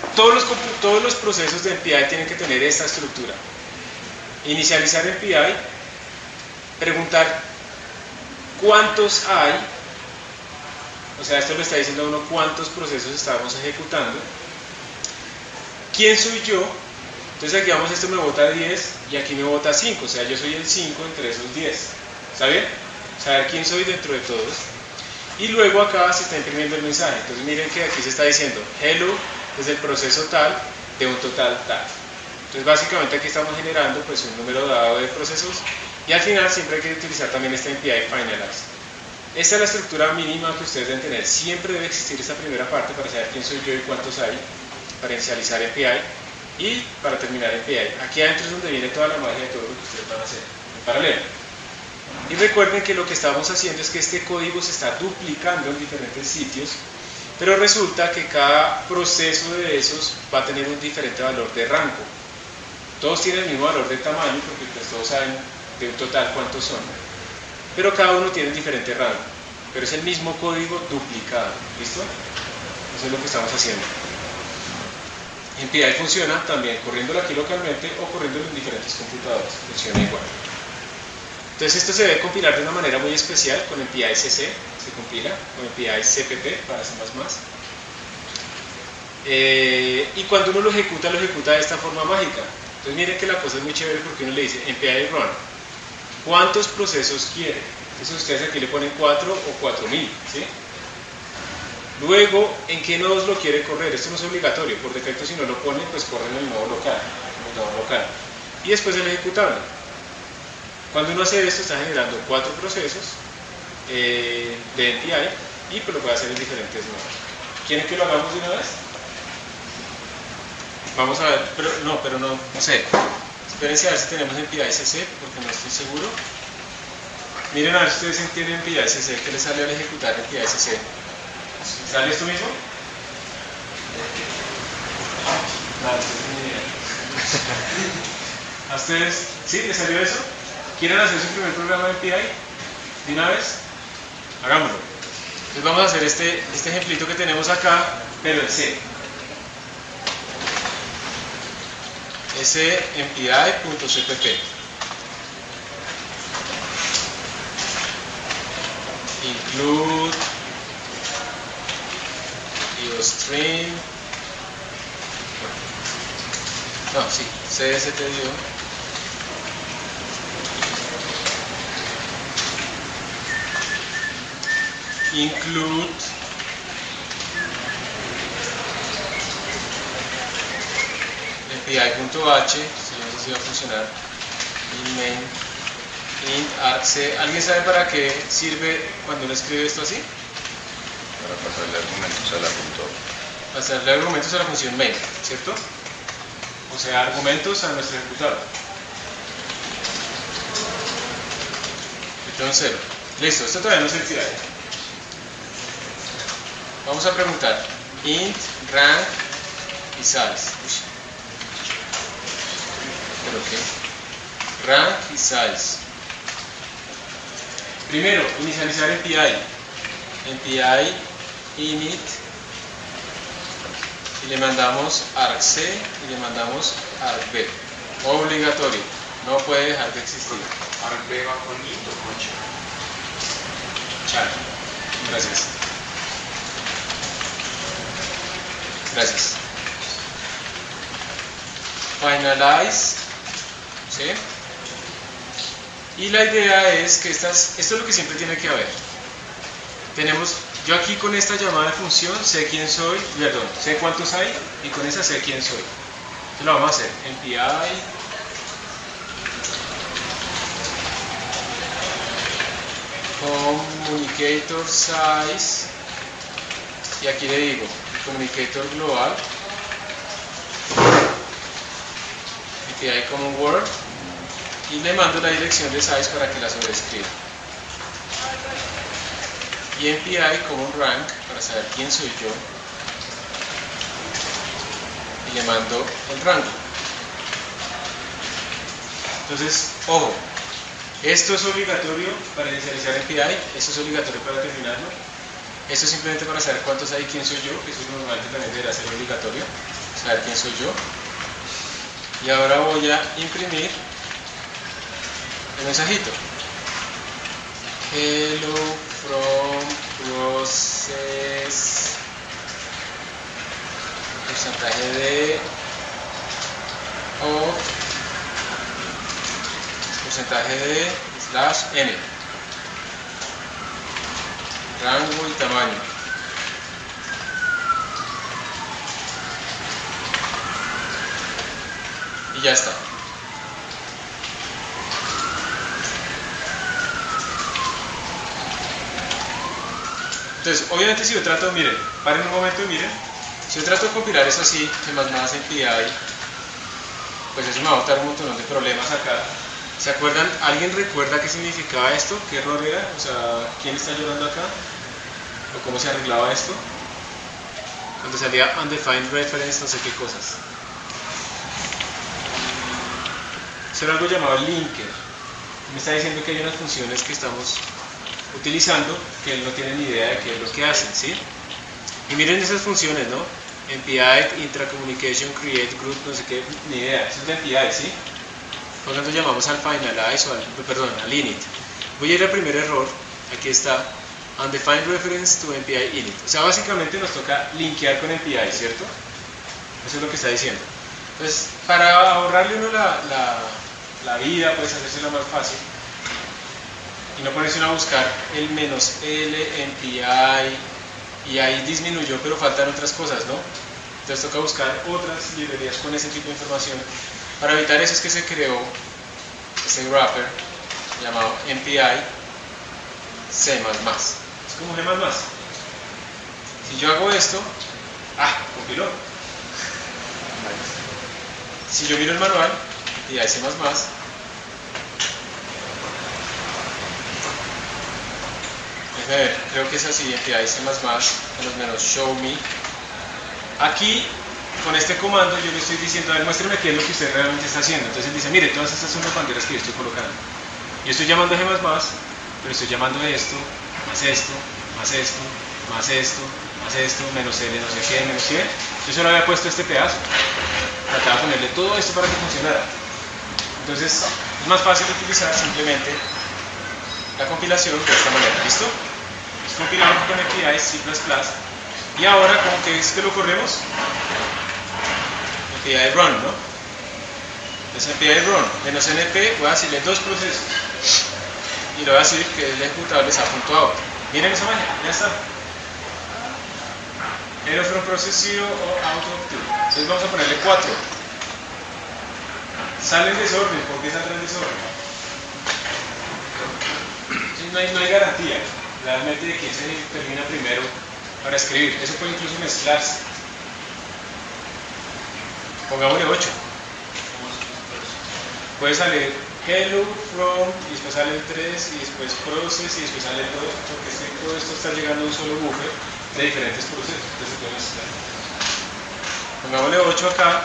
todos los procesos de API tienen que tener esta estructura. Inicializar API, preguntar cuántos hay, o sea, esto le está diciendo a uno cuántos procesos estamos ejecutando, quién soy yo. Entonces aquí vamos, esto me vota 10 y aquí me vota 5, o sea, yo soy el 5 entre esos 10. ¿Está bien? Saber quién soy dentro de todos. Y luego acá se está imprimiendo el mensaje. Entonces miren que aquí se está diciendo hello desde el proceso tal de un total tal. Entonces básicamente aquí estamos generando pues un número dado de procesos y al final siempre hay que utilizar también este API Finalize. Esta es la estructura mínima que ustedes deben tener. Siempre debe existir esta primera parte para saber quién soy yo y cuántos hay, para inicializar API y para terminar API. Aquí adentro es donde viene toda la magia de todo lo que ustedes van a hacer en paralelo. Y recuerden que lo que estamos haciendo es que este código se está duplicando en diferentes sitios, pero resulta que cada proceso de esos va a tener un diferente valor de rango. Todos tienen el mismo valor de tamaño, porque pues todos saben de un total cuántos son, pero cada uno tiene diferente rango, pero es el mismo código duplicado. ¿Listo? Eso es lo que estamos haciendo. MPI funciona también corriéndolo aquí localmente o corriéndolo en diferentes computadores, funciona igual. Entonces esto se debe compilar de una manera muy especial con MPI CC, se compila con MPI CPP para C++. Y cuando uno lo ejecuta de esta forma mágica. Entonces miren que la cosa es muy chévere porque uno le dice MPI run, ¿cuántos procesos quiere? Entonces ustedes aquí le ponen 4 o 4000, ¿sí? Luego, ¿en qué nodos lo quiere correr? Esto no es obligatorio, por defecto si no lo pone, pues corre en el nodo local, y después el ejecutable. Cuando uno hace esto está generando 4 procesos de MPI y pues lo puede hacer en diferentes nodos. ¿Quieren que lo hagamos de una vez? Vamos a ver, pero no sé. Espérense a ver si tenemos MPI CC, porque no estoy seguro. Miren a ver si ustedes entienden MPI CC, ¿qué les sale al ejecutar MPI CC? ¿Sale esto mismo? No, ¿a ustedes sí les salió eso? ¿Quieren hacer su primer programa de MPI? ¿De una vez? Hagámoslo. Entonces vamos a hacer este ejemplito que tenemos acá, pero en C. smpi.cpp. Include IOStream. No, sí, CSTDIO. Include MPI.h, si no sé si va a funcionar, main int argc. ¿Alguien sabe para qué sirve cuando uno escribe esto así? Para pasarle argumentos a la función. Pasarle argumentos a la función main, ¿cierto? O sea, argumentos a nuestro ejecutable. Return 0. Listo, esto todavía no es MPI. Vamos a preguntar int, rank y size. ¿Pero qué? Rank y size. Primero, inicializar MPI. MPI init y le mandamos argc y le mandamos argv. Obligatorio, no puede dejar de existir. ¿Argv va con int o con char? Gracias. Gracias. Finalize, ¿sí? Y la idea es que esto es lo que siempre tiene que haber. Yo aquí con esta llamada de función sé quién soy, perdón, sé cuántos hay y con esa sé quién soy. Entonces lo vamos a hacer. MPI communicator size y aquí le digo communicator global MPI common word y le mando la dirección de size para que la sobrescriba. Y MPI common rank para saber quién soy yo y le mando el rango. Entonces, ojo, esto es obligatorio para inicializar MPI, esto es obligatorio para terminarlo, esto es simplemente para saber cuántos hay y quién soy yo, eso normalmente también deberá ser obligatorio, saber quién soy yo. Y ahora voy a imprimir el mensajito. Hello from process porcentaje de of porcentaje de slash n rango y tamaño. Y ya está. Entonces, obviamente si yo trato, miren, paren un momento y miren, si yo trato de compilar eso así, que más nada en PI, pues eso me va a botar un montón de problemas acá. ¿Se acuerdan? ¿Alguien recuerda qué significaba esto? ¿Qué error era? O sea, ¿quién está llorando acá? ¿O cómo se arreglaba esto? Cuando salía undefined reference, no sé qué cosas. Eso era algo llamado linker. Me está diciendo que hay unas funciones que estamos utilizando que él no tiene ni idea de qué es lo que hacen, ¿sí? Y miren esas funciones, ¿no? MPI, intracommunication, create group, no sé qué, ni idea. Eso es de MPI, ¿sí? Por lo tanto llamamos al finalize o al init. Voy a ir al primer error. Aquí está undefined reference to MPI init. O sea, básicamente nos toca linkear con MPI, ¿cierto? Eso es lo que está diciendo. Entonces, para ahorrarle uno la vida, pues hacérsela más fácil y no ponerse uno a buscar el -l, MPI, y ahí disminuyó, pero faltan otras cosas, ¿no? Entonces toca buscar otras librerías con ese tipo de información. Para evitar eso es que se creó este wrapper llamado MPI C++. Es como G++. Si yo hago esto, compiló. Si yo miro el manual, MPI C++, déjame ver, creo que es así, MPI C++, en los show me. Aquí, con este comando, yo le estoy diciendo, a ver, muéstrame qué es lo que usted realmente está haciendo. Entonces él dice, mire, todas estas son las banderas que yo estoy colocando. Yo estoy llamando a G++, pero estoy llamando a esto, más esto, más esto, más esto, más esto, menos L, no sé qué, menos 100. Yo solo había puesto este pedazo. Trataba de ponerle todo esto para que funcionara. Entonces, es más fácil utilizar simplemente la compilación de esta manera, ¿listo? Compilamos con MPI C++. Y ahora, ¿cómo que es que lo corremos? MPI run, ¿no? Entonces MPI run, menos NP, voy a decirle dos procesos. Y le voy a decir que el ejecutable es a.out. Miren esa manera, ya está. Error from process 0 o out of 2. Entonces vamos a ponerle 4. Sale en desorden, ¿por qué saldrá en desorden? No hay garantía realmente de quién se termina primero para escribir. Eso puede incluso mezclarse. Pongámosle 8. Puede salir hello, from, y después sale el 3, y después process, y después sale el 2, porque todo esto está llegando a un solo buffer de diferentes procesos. Entonces se puede mezclar. Pongámosle 8 acá.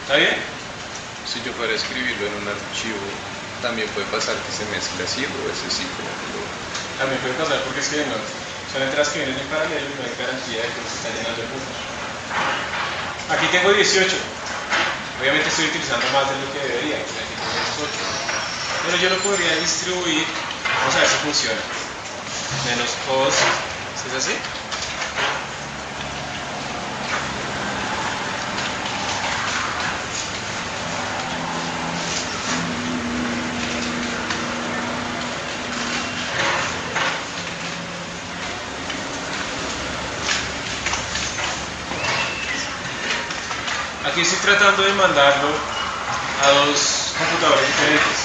¿Está bien? Si yo fuera a escribirlo en un archivo, también puede pasar que se mezcle así o ese sí como que lo... También puede pasar porque es que no, son entradas que vienen en paralelo y no hay garantía de que se está llenando el buffer. Aquí tengo 18. Obviamente estoy utilizando más de lo que debería, porque aquí tengo 8. Pero yo lo podría distribuir. Vamos a ver si funciona. Menos post. ¿Sí es así? Aquí estoy tratando de mandarlo a dos computadores diferentes.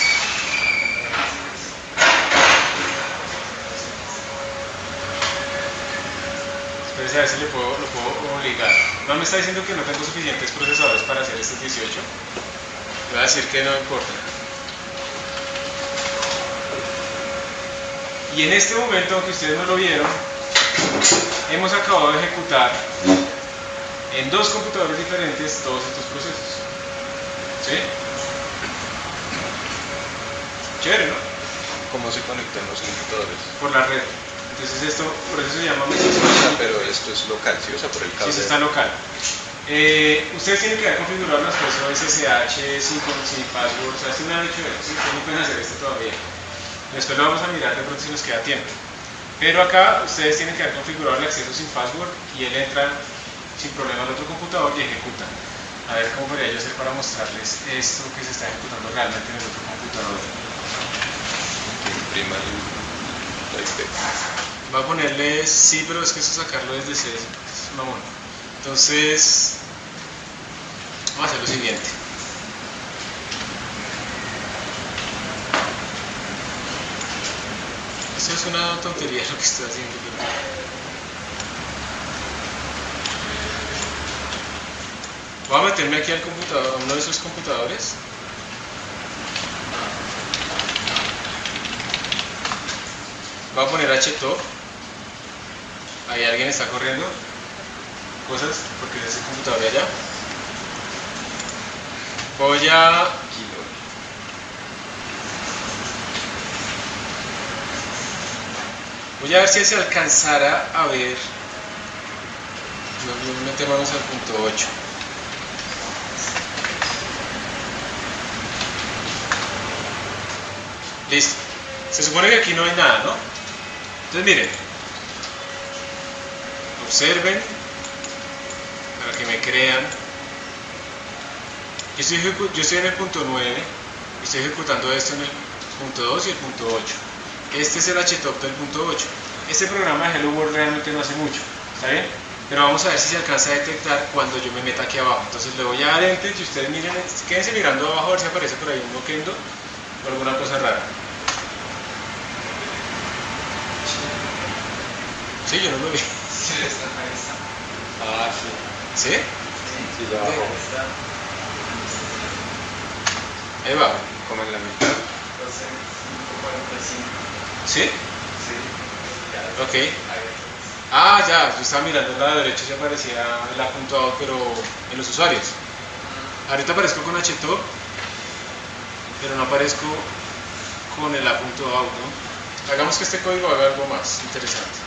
Espera a ver si lo puedo obligar. No me está diciendo que no tengo suficientes procesadores para hacer estos 18. Le voy a decir que no importa. Y en este momento, aunque ustedes no lo vieron, hemos acabado de ejecutar en dos computadores diferentes todos estos procesos. ¿Sí? Chévere, ¿no? ¿Cómo se conectan los computadores? Por la red. Entonces esto, por eso se llama pero esto es local, ¿sí? O sea, por el cable. Sí, está local. Ustedes tienen que haber configurado las cosas SSH sin password. O sea, esto no han hecho eso, ¿sí? Ustedes no pueden hacer esto todavía. Después lo vamos a mirar de pronto si nos queda tiempo. Pero acá ustedes tienen que haber configurado el acceso sin password y él entra sin problema al otro computador y ejecuta. A ver cómo podría yo hacer para mostrarles esto que se está ejecutando realmente en el otro computador. Imprima la IP. Va a ponerle sí, pero es que eso sacarlo desde C es una mona. Entonces, vamos a hacer lo siguiente. Esto es una tontería lo que estoy haciendo. Voy a meterme aquí al computador, a uno de esos computadores. Voy a poner htop. Ahí alguien está corriendo cosas porque es el computador de allá. Voy a ver si se alcanzara a ver. Metémonos al punto 8. Listo. Se supone que aquí no hay nada, ¿no? Entonces miren. Observen. Para que me crean. Yo estoy en el punto 9. Y estoy ejecutando esto en el punto 2 y el punto 8. Este es el htop del punto 8. Este programa de Hello World realmente no hace mucho. ¿Está bien? Pero vamos a ver si se alcanza a detectar cuando yo me meta aquí abajo. Entonces le voy a dar enter y ustedes miren, quédense mirando abajo a ver si aparece por ahí un Loquendo o alguna cosa rara. Sí, yo no lo vi. Sí, está ahí. Ah, sí. ¿Sí? Sí, ya abajo. Ahí va. Como en la mitad. 12:45. ¿Sí? Sí. Ok. Ah, ya, yo estaba mirando al lado derecho y aparecía el apuntado, pero en los usuarios. Ahorita aparezco con htop, pero no aparezco con el apuntado, ¿no? Hagamos que este código haga algo más interesante.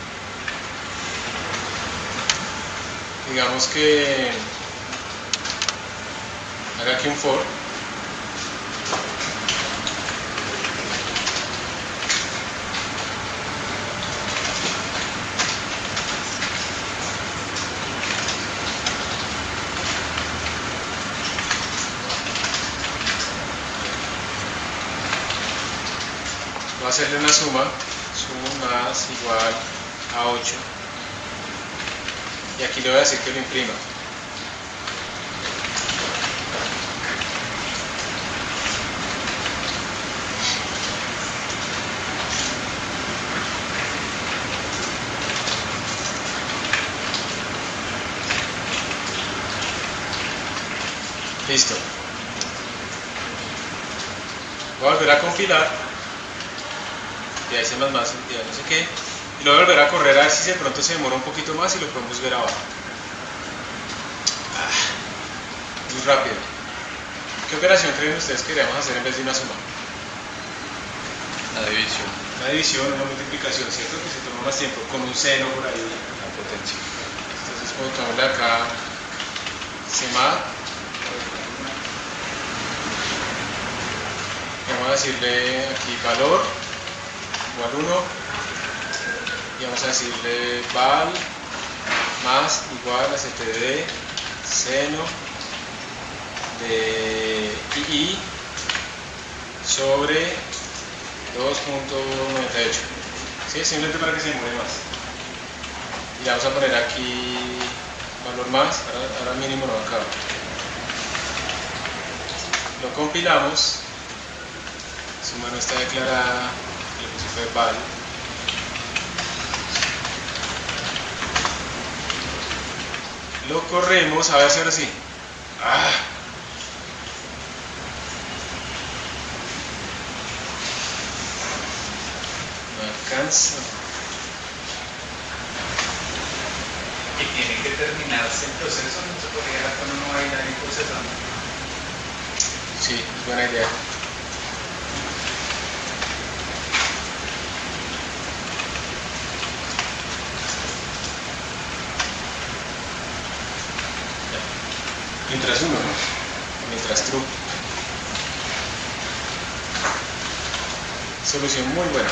Digamos que haga aquí un for. Voy a hacerle una suma más igual a 8 y aquí le voy a decir que lo imprima. Listo. Voy a volver a compilar. Y ahí se más, ya no sé qué, y lo voy a volver a correr a ver si de pronto se demora un poquito más y lo podemos ver abajo. Muy rápido. ¿Qué operación creen ustedes que queríamos hacer en vez de una suma? La división. Una división, una multiplicación, ¿cierto? Que se toma más tiempo, con un seno por ahí. La potencia. Entonces pongámosle acá sema. Vamos a decirle aquí valor igual 1 y vamos a decirle val más igual a ctd seno de i sobre 2.98. ¿Sí? Simplemente para que se demore más. Y le vamos a poner aquí valor más, ahora mínimo no acaba. Lo compilamos, suma no está declarada, le puse fue val. Lo corremos, a ver si ahora sí. No alcanza. Y tiene que terminarse el proceso, no se puede dejar cuando uno va a ir ahí procesando. Sí, es buena idea. Mientras uno, ¿no? Mientras true. Solución muy buena.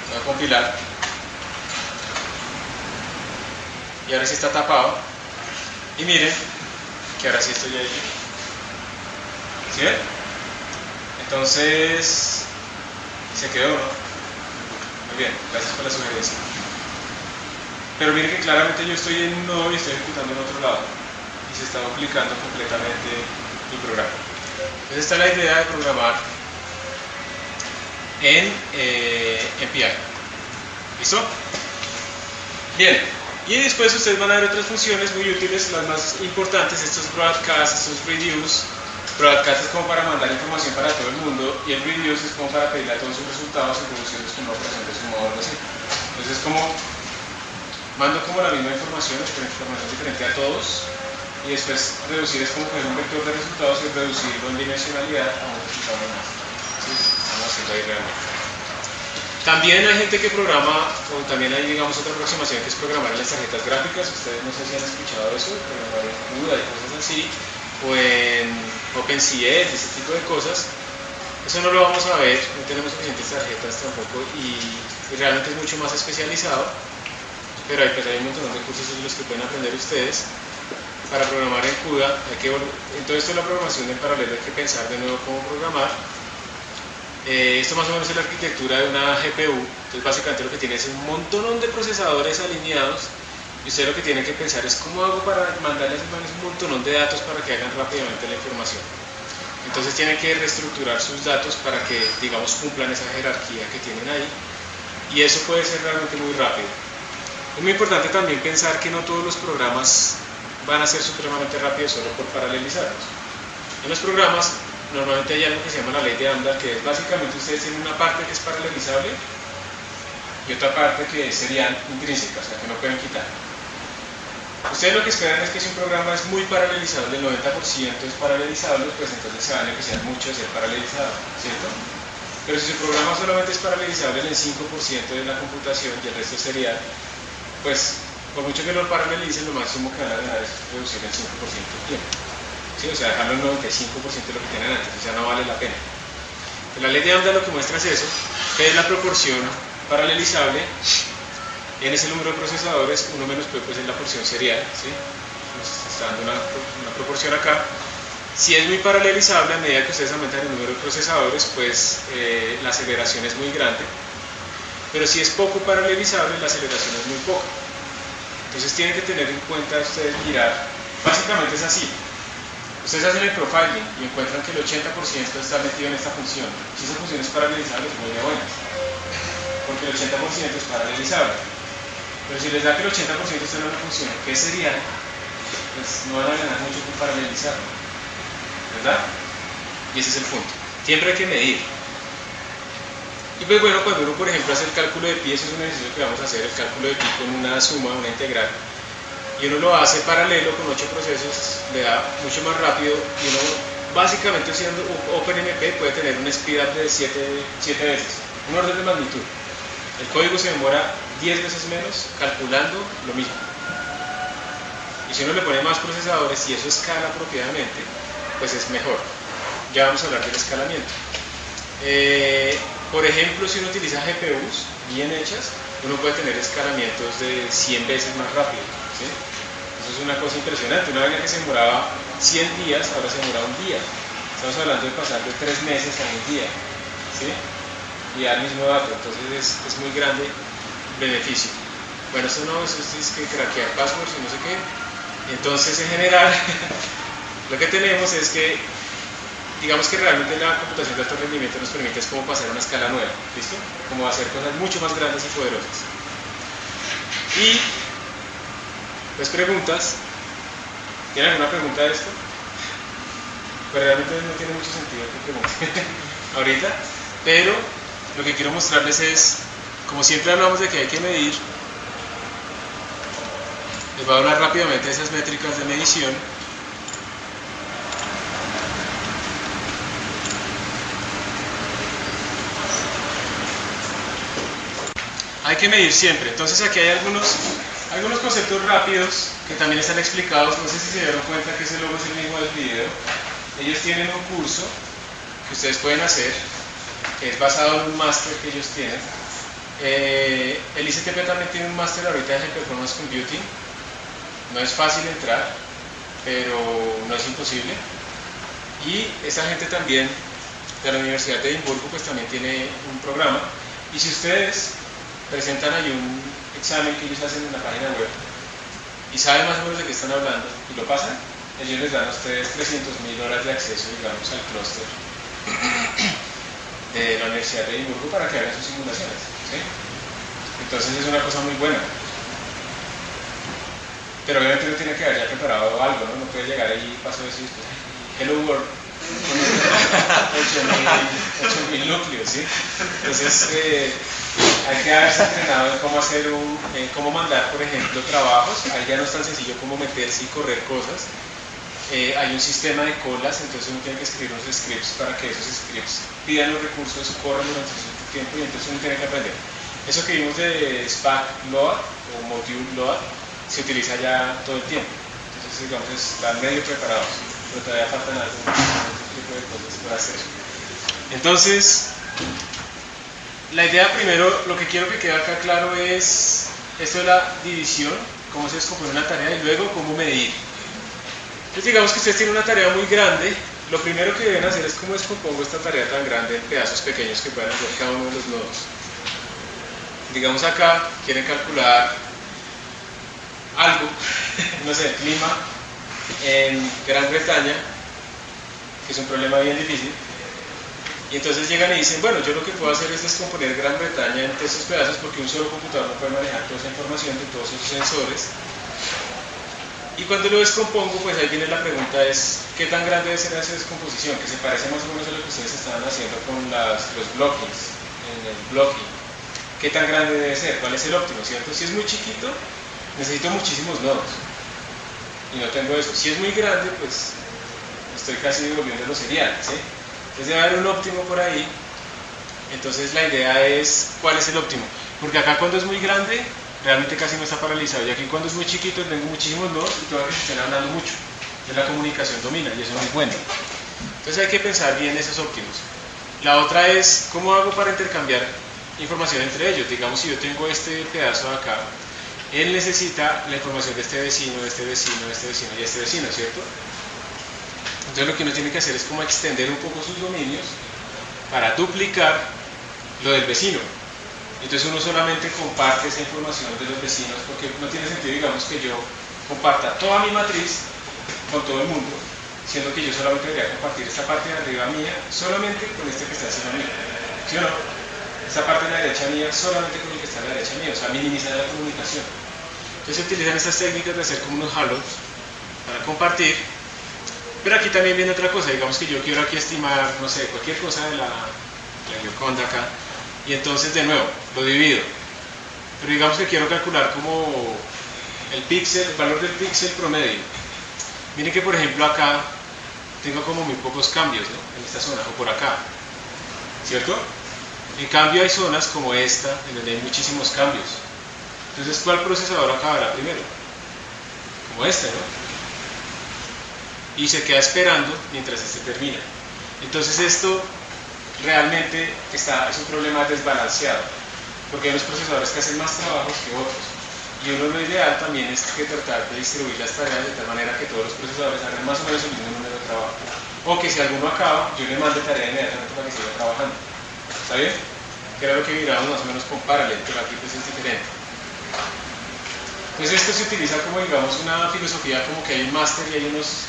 Voy a compilar. Y ahora sí está tapado. Y miren que ahora sí estoy ahí. ¿Sí ven? Entonces se quedó, ¿no? Muy bien, gracias por la sugerencia. Pero miren que claramente yo estoy en un nodo y estoy ejecutando en otro lado. Y se está duplicando completamente mi programa. Entonces esta es la idea de programar en MPI. ¿Listo? Bien. Y después ustedes van a ver otras funciones muy útiles, las más importantes, estos broadcasts, estos reduce, Broadcast es como para mandar información para todo el mundo y el Reviews es como para pedirle a todos sus resultados y producirlos con una operación de sumo o algo así. Entonces es como, mando como la misma información diferente a todos y después reducir es como coger un vector de resultados y reducirlo en dimensionalidad a un resultado más. ¿Sí? Estamos haciendo ahí realmente. También hay gente que programa, o también hay digamos otra aproximación que es programar en las tarjetas gráficas. Ustedes no sé si han escuchado eso, programar en CUDA y cosas así, o en OpenCL, ese tipo de cosas. Eso no lo vamos a ver, no tenemos suficientes tarjetas tampoco y realmente es mucho más especializado, pero hay un montón de cursos de los que pueden aprender ustedes. Para programar en CUDA, en todo esto de la programación en paralelo hay que pensar de nuevo cómo programar. Esto más o menos es la arquitectura de una GPU, entonces básicamente lo que tiene es un montón de procesadores alineados y usted lo que tiene que pensar es cómo hago para mandarles un montón de datos para que hagan rápidamente la información. Entonces tienen que reestructurar sus datos para que, digamos, cumplan esa jerarquía que tienen ahí y eso puede ser realmente muy rápido. Es muy importante también pensar que no todos los programas van a ser supremamente rápidos solo por paralelizarlos. En los programas normalmente hay algo que se llama la ley de Amdahl, que es básicamente ustedes tienen una parte que es paralelizable y otra parte que es serial intrínseca, o sea que no pueden quitar. Ustedes lo que esperan es que si un programa es muy paralelizable, el 90% es paralelizable, pues entonces se va a negociar mucho de ser paralelizado, ¿cierto? Pero si su programa solamente es paralelizable en el 5% de la computación y el resto es serial, pues por mucho que lo paralelicen, lo máximo que van a ganar es reducir el 5% del tiempo. ¿Sí? O sea, dejarlo el 95% de lo que tienen antes, o sea, no vale la pena. La ley de Amdahl lo que muestra es eso, que es la proporción paralelizable, n es el número de procesadores, 1 menos p pues es la porción serial, ¿sí? Nos está dando una proporción acá. Si es muy paralelizable, a medida que ustedes aumentan el número de procesadores, pues la aceleración es muy grande, pero si es poco paralelizable, la aceleración es muy poca. Entonces tienen que tener en cuenta ustedes mirar, básicamente es así. Ustedes hacen el profiling y encuentran que el 80% está metido en esta función. Si esa función es paralelizable, es muy buena, porque el 80% es paralelizable. Pero si les da que el 80% está en una función que es serial, pues no van a ganar mucho por paralelizarlo, ¿verdad? Y ese es el punto. Siempre hay que medir. Y pues bueno, cuando uno por ejemplo hace el cálculo de pi, eso es un ejercicio que vamos a hacer, el cálculo de pi con una suma, una integral, y uno lo hace paralelo con 8 procesos, le da mucho más rápido y uno básicamente usando OpenMP puede tener un speed up de 7 veces, un orden de magnitud. El código se demora 10 veces menos calculando lo mismo. Y si uno le pone más procesadores y eso escala apropiadamente, pues es mejor. Ya vamos a hablar del escalamiento. Por ejemplo, si uno utiliza GPUs bien hechas, uno puede tener escalamientos de 100 veces más rápido, ¿sí? Eso es una cosa impresionante. Una vaina que se demoraba 100 días, ahora se demora un día. Estamos hablando de pasar de 3 meses a un día, ¿sí? Y al mismo dato, entonces es muy grande beneficio. Bueno, esto no es que craquear passwords y no sé qué. Entonces, en general, lo que tenemos es que digamos que realmente la computación de alto rendimiento nos permite es como pasar a una escala nueva, ¿listo? Como hacer cosas mucho más grandes y poderosas. Y, pues preguntas. ¿Tienen alguna pregunta de esto? Pues realmente no tiene mucho sentido que pregunten ahorita, pero lo que quiero mostrarles es, como siempre hablamos de que hay que medir, les voy a hablar rápidamente de esas métricas de medición. Hay que medir siempre. Entonces aquí hay algunos conceptos rápidos que también están explicados. No sé si se dieron cuenta que ese logo es el mismo del video. Ellos tienen un curso que ustedes pueden hacer, que es basado en un máster que ellos tienen. El ICTP también tiene un máster ahorita en Performance Computing. No es fácil entrar, pero no es imposible. Y esa gente también de la Universidad de Edimburgo pues también tiene un programa. Y si ustedes presentan ahí un examen que ellos hacen en la página web y saben más o menos de qué están hablando y lo pasan, ellos les dan a ustedes 300.000 horas de acceso, digamos, al clúster de la Universidad de Edimburgo para que hagan sus simulaciones, ¿sí? Entonces es una cosa muy buena. Pero obviamente uno tiene que haber ya preparado algo, ¿no? No puede llegar ahí, paso eso y después, hello world, 8.000 núcleos, ¿sí? Entonces hay que haberse entrenado en cómo hacer cómo mandar, por ejemplo, trabajos. Ahí ya no es tan sencillo como meterse y correr cosas. Hay un sistema de colas, entonces uno tiene que escribir unos scripts para que esos scripts pidan los recursos, corran durante cierto tiempo y entonces uno tiene que aprender. Eso que vimos de SPAC Load o Module Load se utiliza ya todo el tiempo. Entonces, digamos, están medio preparados, pero todavía faltan algún tipo de cosas para hacer. Entonces, la idea primero, lo que quiero que quede acá claro es esto de la división, cómo se descompone una tarea y luego cómo medir. Entonces digamos que ustedes tienen una tarea muy grande, lo primero que deben hacer es cómo descompongo esta tarea tan grande en pedazos pequeños que puedan hacer cada uno de los nodos. Digamos acá, quieren calcular algo, no sé, el clima en Gran Bretaña, que es un problema bien difícil, y entonces llegan y dicen, bueno, yo lo que puedo hacer es descomponer Gran Bretaña en esos pedazos porque un solo computador no puede manejar toda esa información de todos esos sensores. Y cuando lo descompongo, pues ahí viene la pregunta es, ¿qué tan grande debe ser esa descomposición? Que se parece más o menos a lo que ustedes estaban haciendo con los blockings, en el blocking. ¿Qué tan grande debe ser? ¿Cuál es el óptimo? ¿Cierto? Si es muy chiquito, necesito muchísimos nodos. Y no tengo eso. Si es muy grande, pues estoy casi volviéndolo serial, ¿sí? Entonces debe haber un óptimo por ahí. Entonces la idea es, ¿cuál es el óptimo? Porque acá cuando es muy grande, realmente casi no está paralizado, y aquí cuando es muy chiquito tengo muchísimos nodos y todavía se están hablando mucho, entonces la comunicación domina y eso no es bueno. Entonces hay que pensar bien esos óptimos. La otra es, ¿cómo hago para intercambiar información entre ellos? Digamos, si yo tengo este pedazo de acá, él necesita la información de este vecino, de este vecino, de este vecino y de este vecino, ¿cierto? Entonces lo que uno tiene que hacer es como extender un poco sus dominios para duplicar lo del vecino. Entonces uno solamente comparte esa información de los vecinos, porque no tiene sentido, digamos, que yo comparta toda mi matriz con todo el mundo, siendo que yo solamente debería compartir esta parte de arriba mía solamente con este que está encima mío, ¿sí o no? Esta parte de la derecha mía solamente con el que está a la derecha mía, o sea, minimizar la comunicación. Entonces se utilizan estas técnicas de hacer como unos halos para compartir, pero aquí también viene otra cosa, digamos que yo quiero aquí estimar, no sé, cualquier cosa de la Gioconda acá, y entonces de nuevo lo divido, pero digamos que quiero calcular como el valor del píxel promedio. Miren que por ejemplo acá tengo como muy pocos cambios, ¿no? En esta zona, o por acá, ¿cierto? En cambio hay zonas como esta en donde hay muchísimos cambios. Entonces, ¿cuál procesador acabará primero? Como este, ¿no? Y se queda esperando mientras este termina. Entonces esto realmente es un problema desbalanceado, porque hay unos procesadores que hacen más trabajos que otros, y uno lo ideal también es que tratar de distribuir las tareas de tal manera que todos los procesadores hagan más o menos el mismo número de trabajo, o que si alguno acaba, yo le mande tarea inmediatamente para que siga trabajando. ¿Está bien? Que era lo que mirábamos más o menos con Parallel, pero aquí pues es diferente. Pues esto se utiliza como, digamos, una filosofía como que hay un máster y hay unos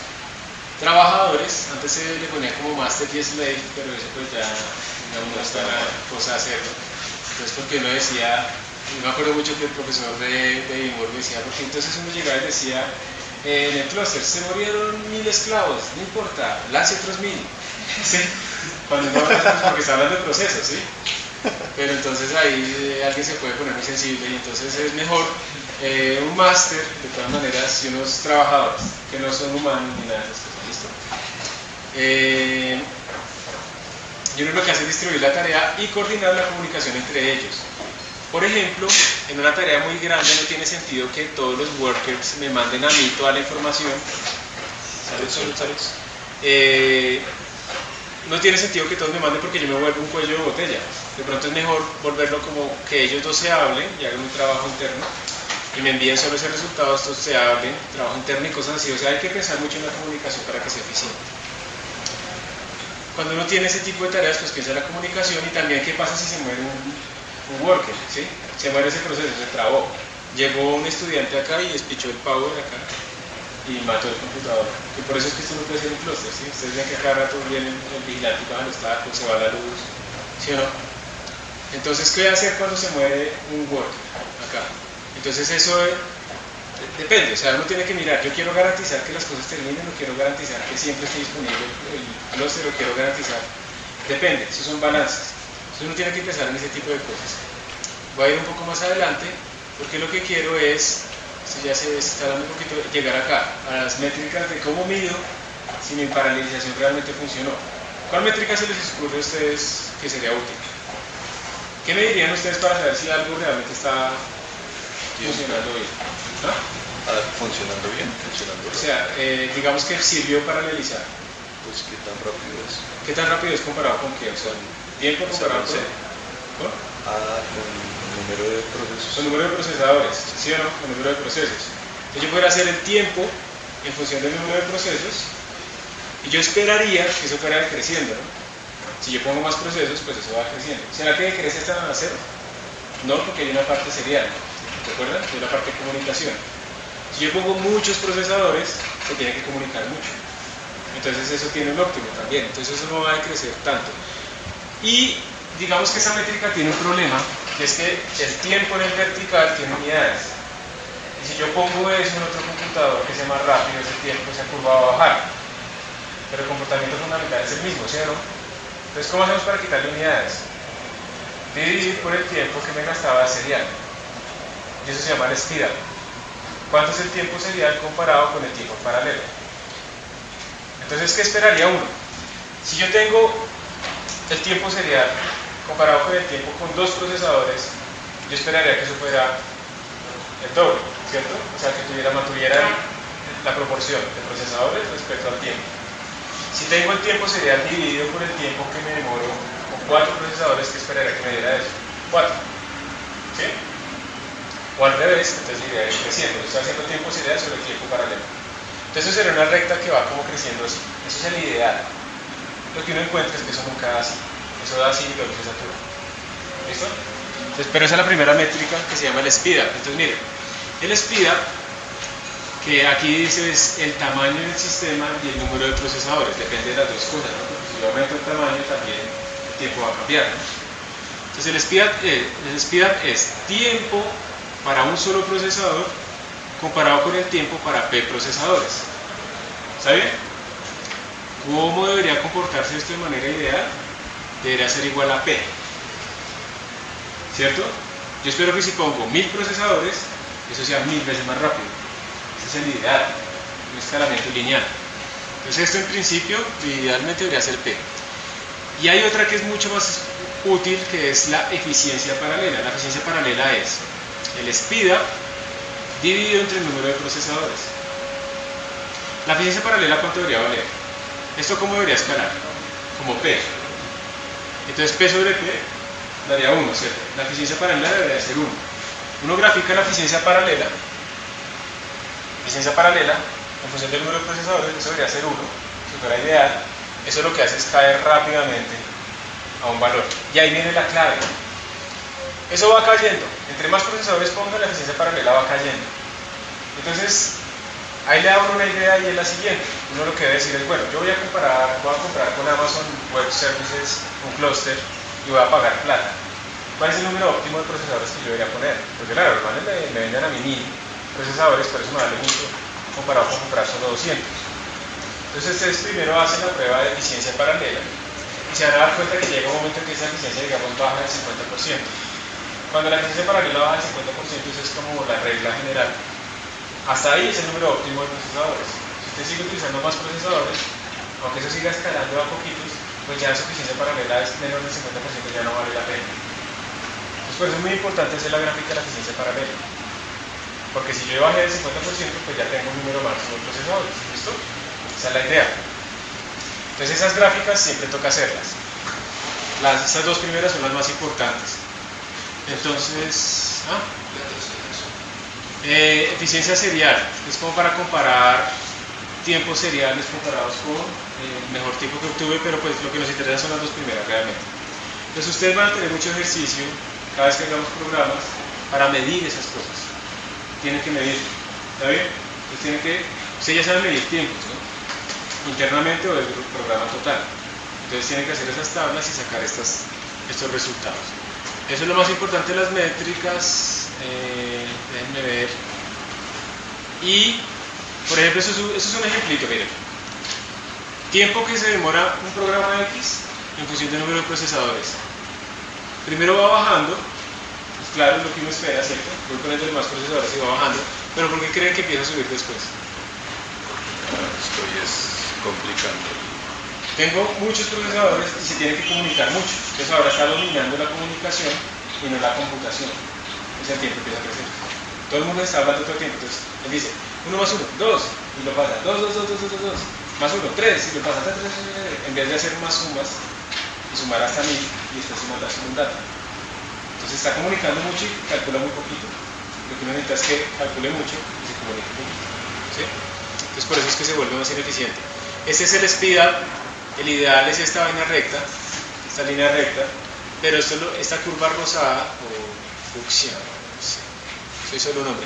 trabajadores. Antes se le ponía como máster y slave, pero eso pues ya digamos, no está la cosa de hacerlo. Entonces porque uno decía, me acuerdo mucho que el profesor de Edimburgo decía, porque entonces uno llegaba y decía, en el clúster se murieron 1000 esclavos, no importa, lance otros 1000. ¿Sí? Cuando no habla, porque está hablando de procesos, ¿sí? Pero entonces ahí alguien se puede poner muy sensible y entonces es mejor un máster, de todas maneras, y unos trabajadores que no son humanos ni nada de esto. ¿Listo? Y uno lo que hace es distribuir la tarea y coordinar la comunicación entre ellos. Por ejemplo, en una tarea muy grande no tiene sentido que todos los workers me manden a mí toda la información. No tiene sentido que todos me manden porque yo me vuelvo un cuello de botella. De pronto es mejor volverlo como que ellos dos se hablen y hagan un trabajo interno y me envíen solo ese resultado, estos se hablen, trabajo interno y cosas así. O sea, hay que pensar mucho en la comunicación para que sea eficiente. Cuando uno tiene ese tipo de tareas, pues piensa en la comunicación y también qué pasa si se muere un worker, ¿sí? Se muere ese proceso, se trabó. Llegó un estudiante acá y despichó el power acá y mató el computador. Y por eso es que esto no puede ser un clúster, ¿sí? Ustedes ven que cada rato viene el vigilante y baja los tacos, se va la luz, ¿sí o no? Entonces, ¿qué hacer cuando se muere un worker acá? Entonces eso Depende, o sea, uno tiene que mirar, yo quiero garantizar que las cosas terminen, no quiero garantizar que siempre esté disponible el clúster, o quiero garantizar, depende, esos son balances. Entonces uno tiene que pensar en ese tipo de cosas. Voy a ir un poco más adelante, porque lo que quiero es, esto ya se está dando un poquito, llegar acá, a las métricas de cómo mido si mi paralelización realmente funcionó. ¿Cuál métrica se les ocurre a ustedes que sería útil? ¿Qué me dirían ustedes para saber si algo realmente está funcionando bien? ¿No? Funcionando bien, funcionando O sea, digamos que sirvió paralelizar. pues qué tan rápido es. ¿Qué tan rápido es comparado con qué? O sea, tiempo comparado con... ¿no? Con el número de procesos. Con el número de procesadores, ¿sí o no? Con el número de procesos. Entonces yo podría hacer el tiempo en función del número de procesos y yo esperaría que eso fuera creciendo, ¿no? Si yo pongo más procesos, pues eso va creciendo. ¿Será que decrece hasta a cero? No, porque hay una parte serial, ¿se acuerdan? Hay una parte de comunicación. Si yo pongo muchos procesadores, se tiene que comunicar mucho. Entonces eso tiene un óptimo también. Entonces eso no va a crecer tanto. Y digamos que esa métrica tiene un problema, que es que el tiempo en el vertical tiene unidades. Y si yo pongo eso en otro computador que sea más rápido, ese tiempo, esa curva va a bajar. Pero el comportamiento fundamental es el mismo, ¿sí o no? Entonces, ¿cómo hacemos para quitarle unidades? Dividir por el tiempo que me gastaba serial. Y eso se llama el speed up. ¿Cuánto es el tiempo serial comparado con el tiempo paralelo? Entonces, ¿qué esperaría uno? Si yo tengo el tiempo serial comparado con el tiempo con dos procesadores, yo esperaría que eso fuera el doble, ¿cierto? O sea, que mantuviera la proporción de procesadores respecto al tiempo. Si tengo el tiempo serial dividido por el tiempo que me demoro con 4 procesadores, ¿qué esperaría que me diera eso? 4. ¿Sí? O al revés, entonces iría creciendo. Estoy haciendo tiempo serial sobre tiempo paralelo. Entonces eso sería una recta que va como creciendo así. Eso es el ideal. Lo que uno encuentra es que eso nunca da así. Eso da así y luego se satura. ¿Listo? Entonces, pero esa es la primera métrica que se llama el speed up. Entonces miren, el speed up, que aquí dice es el tamaño del sistema y el número de procesadores, depende de las dos cosas, ¿no? Si yo aumento el tamaño también el tiempo va a cambiar, ¿no? Entonces el speed up es tiempo para un solo procesador comparado con el tiempo para P procesadores. ¿Está bien? ¿Cómo debería comportarse esto de manera ideal? Debería ser igual a P, ¿cierto? Yo espero que si pongo 1000 procesadores, eso sea 1000 veces más rápido. Ese es el ideal, un escalamiento lineal. Entonces esto en principio idealmente debería ser P. Y hay otra que es mucho más útil, que es la eficiencia paralela. La eficiencia paralela es el speed up dividido entre el número de procesadores. La eficiencia paralela, ¿cuánto debería valer? ¿Esto cómo debería escalar? Como P. Entonces P sobre P daría 1, ¿cierto? La eficiencia paralela debería ser 1. Uno grafica la eficiencia paralela en función del número de procesadores, eso debería ser 1, si fuera ideal. Eso lo que hace es caer rápidamente a un valor. Y ahí viene la clave. Eso va cayendo. Entre más procesadores ponga, la eficiencia paralela va cayendo. Entonces, ahí le da uno una idea y es la siguiente. Uno lo que debe decir es, bueno, yo voy a comprar con Amazon Web Services un clúster y voy a pagar plata. ¿Cuál es el número óptimo de procesadores que yo debería poner? Porque claro, normalmente me venden a mí 1000 procesadores, pero eso me vale mucho comparado con comprar solo 200. Entonces ustedes primero hacen la prueba de eficiencia paralela y se van a dar cuenta que llega un momento en que esa eficiencia, digamos, baja del 50%. Cuando la eficiencia paralela baja del 50%, eso es como la regla general. Hasta ahí es el número óptimo de procesadores. Si usted sigue utilizando más procesadores, aunque eso siga escalando a poquitos, pues ya su eficiencia paralela es menor del 50%, ya no vale la pena. Entonces por eso es muy importante hacer la gráfica de la eficiencia paralela. Porque si yo bajé del 50%, pues ya tengo un número máximo de procesadores. ¿Listo? Esa es la idea. Entonces esas gráficas siempre toca hacerlas. Estas dos primeras son las más importantes. Entonces, eficiencia serial, es como para comparar tiempos seriales comparados con el mejor tiempo que obtuve, pero pues lo que nos interesa son las dos primeras realmente. Entonces ustedes van a tener mucho ejercicio cada vez que hagamos programas para medir esas cosas. Tienen que medir, ¿está bien? Ustedes ya saben medir tiempos, ¿no? Internamente o del programa total. Entonces tienen que hacer esas tablas y sacar estos resultados. Eso es lo más importante de las métricas. Déjenme ver. Y, por ejemplo, eso es un ejemplito, miren. Tiempo que se demora un programa X en función del número de procesadores. Primero va bajando, pues claro, es lo que uno espera, ¿cierto? Voy poniendo más procesadores y va bajando, pero ¿por qué creen que empieza a subir después? Estoy complicando. Tengo muchos procesadores y se tienen que comunicar mucho. Entonces ahora está dominando la comunicación y no la computación. Entonces el tiempo empieza a crecer. Todo el mundo está hablando todo el tiempo. Entonces él dice 1 más 1, 2, y lo pasa 2, 2, 2, 2, 2, 2, más 1, 3, y lo pasa 3, 3, 3, en vez de hacer más sumas y sumar hasta 1000 y está sumando hasta un dato. Entonces está comunicando mucho y calcula muy poquito. Lo que uno necesita es que calcule mucho y se comunique poquito. ¿Sí? Entonces por eso es que se vuelve más ineficiente. Este es el speed up. El ideal es esta vaina recta, esta línea recta, pero esta curva rosada o fucsia, no sé, soy solo un hombre,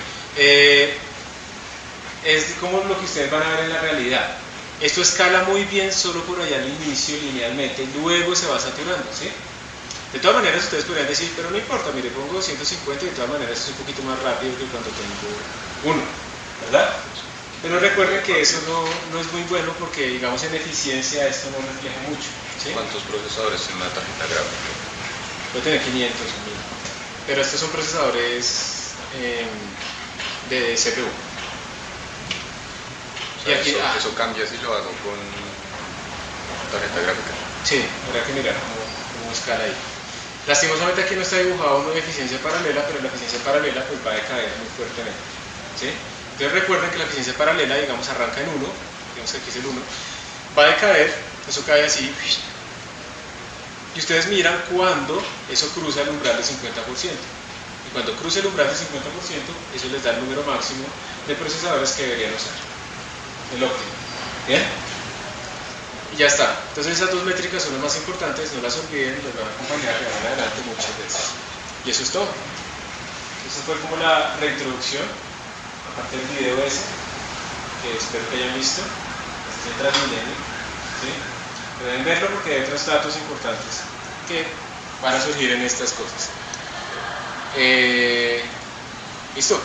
es como lo que ustedes van a ver en la realidad. Esto escala muy bien solo por allá al inicio linealmente, luego se va saturando, ¿sí? De todas maneras ustedes podrían decir, pero no importa, mire, pongo 250 y de todas maneras es un poquito más rápido que cuando tengo 1, ¿verdad? Pero recuerden que eso no es muy bueno porque, digamos, en eficiencia esto no refleja mucho. ¿Sí? ¿Cuántos procesadores en una tarjeta gráfica? Puede tener 500 o 1000. Pero estos son procesadores de CPU. O sea, y aquí, eso cambia si lo hago con tarjeta gráfica. Sí, habría que mirar cómo escala ahí. Lastimosamente aquí no está dibujado uno de eficiencia paralela, pero la eficiencia paralela pues va a decaer muy fuertemente. ¿Sí? Entonces recuerden que la eficiencia paralela, digamos, arranca en 1, digamos que aquí es el 1, va a decaer, eso cae así, y ustedes miran cuando eso cruza el umbral del 50%. Y cuando cruza el umbral del 50%, eso les da el número máximo de procesadores que deberían usar, el óptimo. ¿Bien? Y ya está. Entonces esas dos métricas son las más importantes, no las olviden, los van a acompañar de ahora en adelante muchas veces. Y eso es todo. Esa fue como la reintroducción. Aparte del video ese, que espero que hayan visto, este es el Transmilenio, ¿sí? Deben verlo porque hay otros datos importantes que van a surgir en estas cosas. ¿Listo?